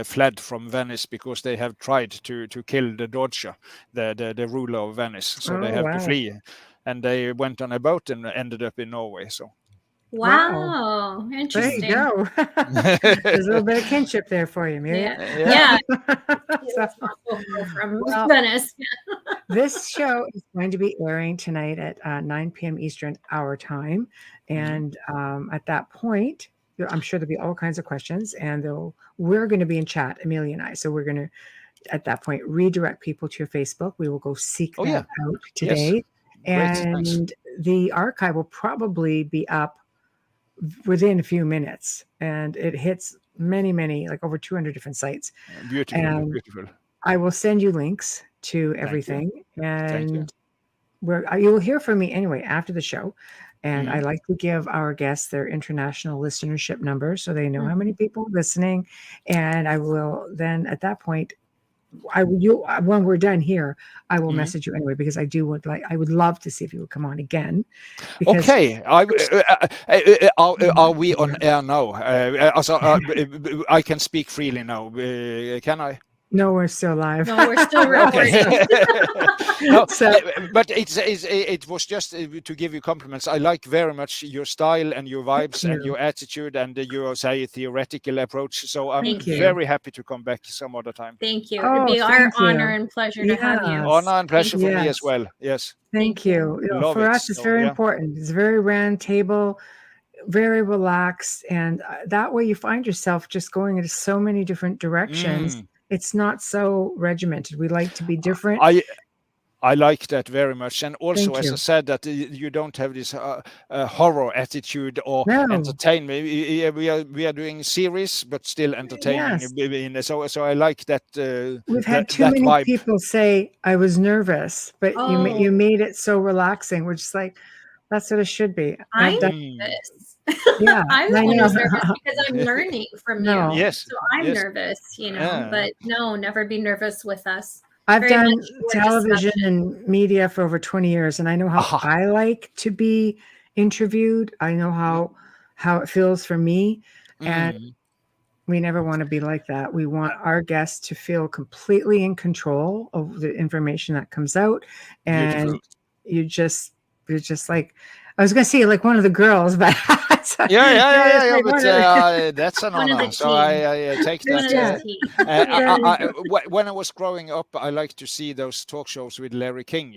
S4: fled from Venice because they have tried to kill the Doge, the ruler of Venice. So they
S2: Oh,
S4: have to
S2: wow.
S4: flee, and they went on a boat and ended up in Norway. So
S3: Wow.
S2: There
S3: Interesting.
S2: you go. There's a little bit of kinship there for you, Miriam.
S3: Yeah.
S2: So,
S3: From
S2: Well-
S3: Venice.
S2: this show is going to be airing tonight at 9 p.m. Eastern our time. And at that point, I'm sure there'll be all kinds of questions, and we're going to be in chat, Amelia and I. So we're going to, at that point, redirect people to your Facebook. We will go seek that out today.
S4: Great,
S2: And
S4: thanks.
S2: the archive will probably be up within a few minutes, and it hits many, like over 200 different sites.
S4: Beautiful.
S2: I will send you links to everything, and you will hear from me anyway after the show. And I like to give our guests their international listenership number so they know how many people are listening. And I will then, at that point, when we're done here, I will message you anyway, because I would love to see if you would come on again. Because
S4: Okay, are we on air now? I can speak freely now. Can I?
S2: no, we're still live.
S3: No, we're still recording.
S4: No,
S2: So-
S4: but it was just to give you compliments. I like very much your style and your vibes and your attitude and your theoretical approach. So I'm
S3: Thank you.
S4: very happy to come back some other time.
S3: Thank you.
S2: Oh,
S3: It'd be our
S2: thank you.
S3: honor and pleasure to have you.
S2: Yes.
S4: Honor and pleasure for me
S2: Yes.
S4: as well. Yes.
S2: Thank you.
S4: Love
S2: For
S4: it.
S2: us, it's
S4: So,
S2: very
S4: yeah.
S2: important. It's a very round table, very relaxed, and that way you find yourself just going into so many different directions. It's not so regimented. We like to be different.
S4: I like that very much, and also,
S2: Thank
S4: as
S2: you.
S4: I said, that you don't have this horror attitude or
S2: No.
S4: entertainment. We are doing series, but still entertaining.
S2: Yes.
S4: So I like that.
S2: We've had
S4: that
S2: too many
S4: vibe.
S2: people say I was nervous, but you made it so relaxing. We're just like, that's what it should be.
S3: I'm
S4: Mm.
S3: nervous.
S2: Yeah,
S3: I'm
S2: I
S3: always
S2: know.
S3: nervous because I'm learning from
S2: No.
S3: you.
S4: Yes.
S3: So I'm
S4: yes.
S3: nervous,
S4: Yeah.
S3: but no, never be nervous with us.
S2: I've
S3: Very
S2: done
S3: much for
S2: television
S3: discussion.
S2: and media for over 20 years, and I know how
S4: Aha.
S2: I like to be interviewed. I know how it feels for me, and
S4: Mm.
S2: we never want to be like that. We want our guests to feel completely in control of the information that comes out, and
S4: Beautiful.
S2: you're just like, I was going to say like one of the girls, but
S4: Yeah.
S2: like
S4: But
S2: one of the-
S4: that's an
S3: One of
S4: honor.
S3: the
S4: So
S3: team.
S4: I take
S3: One of
S4: that.
S3: the team.
S4: When I was growing up, I liked to see those talk shows with Larry King,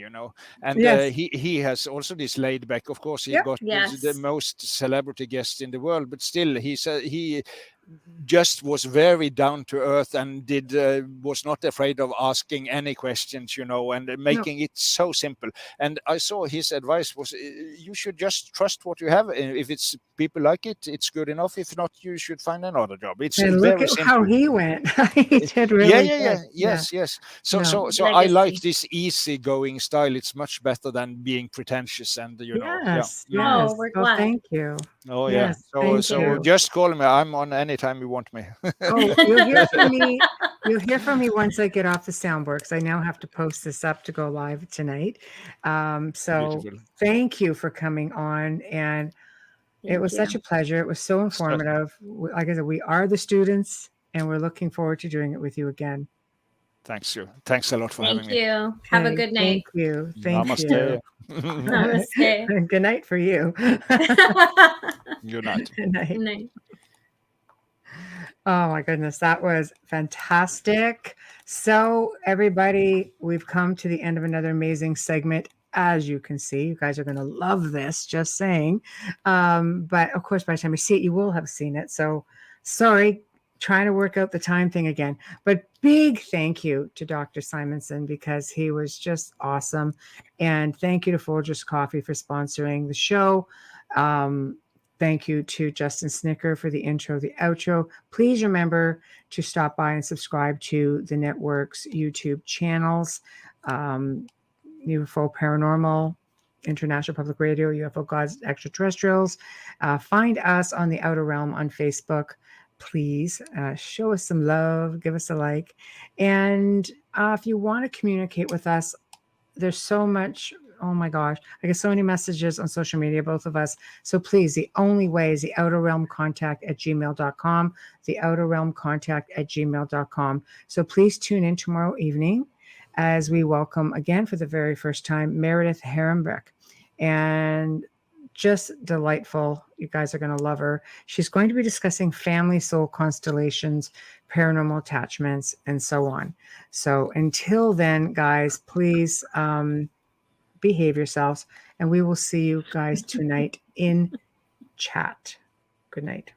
S4: and
S2: Yes.
S4: he has also this laid back. Of course, he
S2: Yep.
S4: got
S3: Yes.
S4: the most celebrity guests in the world, but still, he just was very down to earth and was not afraid of asking any questions, and making it so simple. And I saw his advice was you should just trust what you have. If it's people like it, it's good enough. If not, you should find another job. It's
S2: And look
S4: very
S2: at
S4: simple.
S2: how he went. He did really
S4: Yeah.
S2: good.
S4: Yes. So
S2: No.
S4: so I like
S3: Legacy.
S4: this easygoing style. It's much better than being pretentious and
S2: Yes.
S4: yeah.
S3: Oh, we're glad.
S2: Thank you.
S4: Oh yeah.
S2: Yes,
S4: So
S2: thank you.
S4: just call me. I'm on anytime you want me.
S2: Oh, you'll hear from me. You'll hear from me once I get off the soundboard, because I now have to post this up to go live tonight. So
S4: Beautiful.
S2: thank you for coming on, and it was such a pleasure. It was so informative. Like I said, we are the students, and we're looking forward to doing it with you again.
S4: Thanks a lot for having
S3: Thank
S4: me.
S3: you. Have a
S2: Okay,
S3: good night.
S2: Thank you. Thank
S4: Namaste.
S2: you.
S3: Namaste.
S2: Good night for you.
S4: Good night.
S2: Good night.
S3: Good night.
S2: Oh my goodness, that was fantastic. So everybody, we've come to the end of another amazing segment. As you can see, you guys are going to love this, just saying. But of course, by the time you see it, you will have seen it. So Sorry, trying to work out the time thing again. But big thank you to Dr. Simonsen, because he was just awesome. And thank you to Folgers Coffee for sponsoring the show. Thank you to Justin Snicker for the intro, the outro. Please remember to stop by and subscribe to the network's YouTube channels. UFO Paranormal, International Public Radio, UFO Gods, Extraterrestrials. Find us on the Outer Realm on Facebook. Please show us some love, give us a like. And if you want to communicate with us, there's so much. Oh my gosh, I get so many messages on social media, both of us. So please, the only way is the outer realm contact at gmail.com, the outer realm contact at gmail.com. So please tune in tomorrow evening as we welcome again for the very first time Meredith Herrenbeck. And just delightful. You guys are going to love her. She's going to be discussing family soul constellations, paranormal attachments, and so on. So until then, guys, please behave yourselves, and we will see you guys tonight in chat. Good night.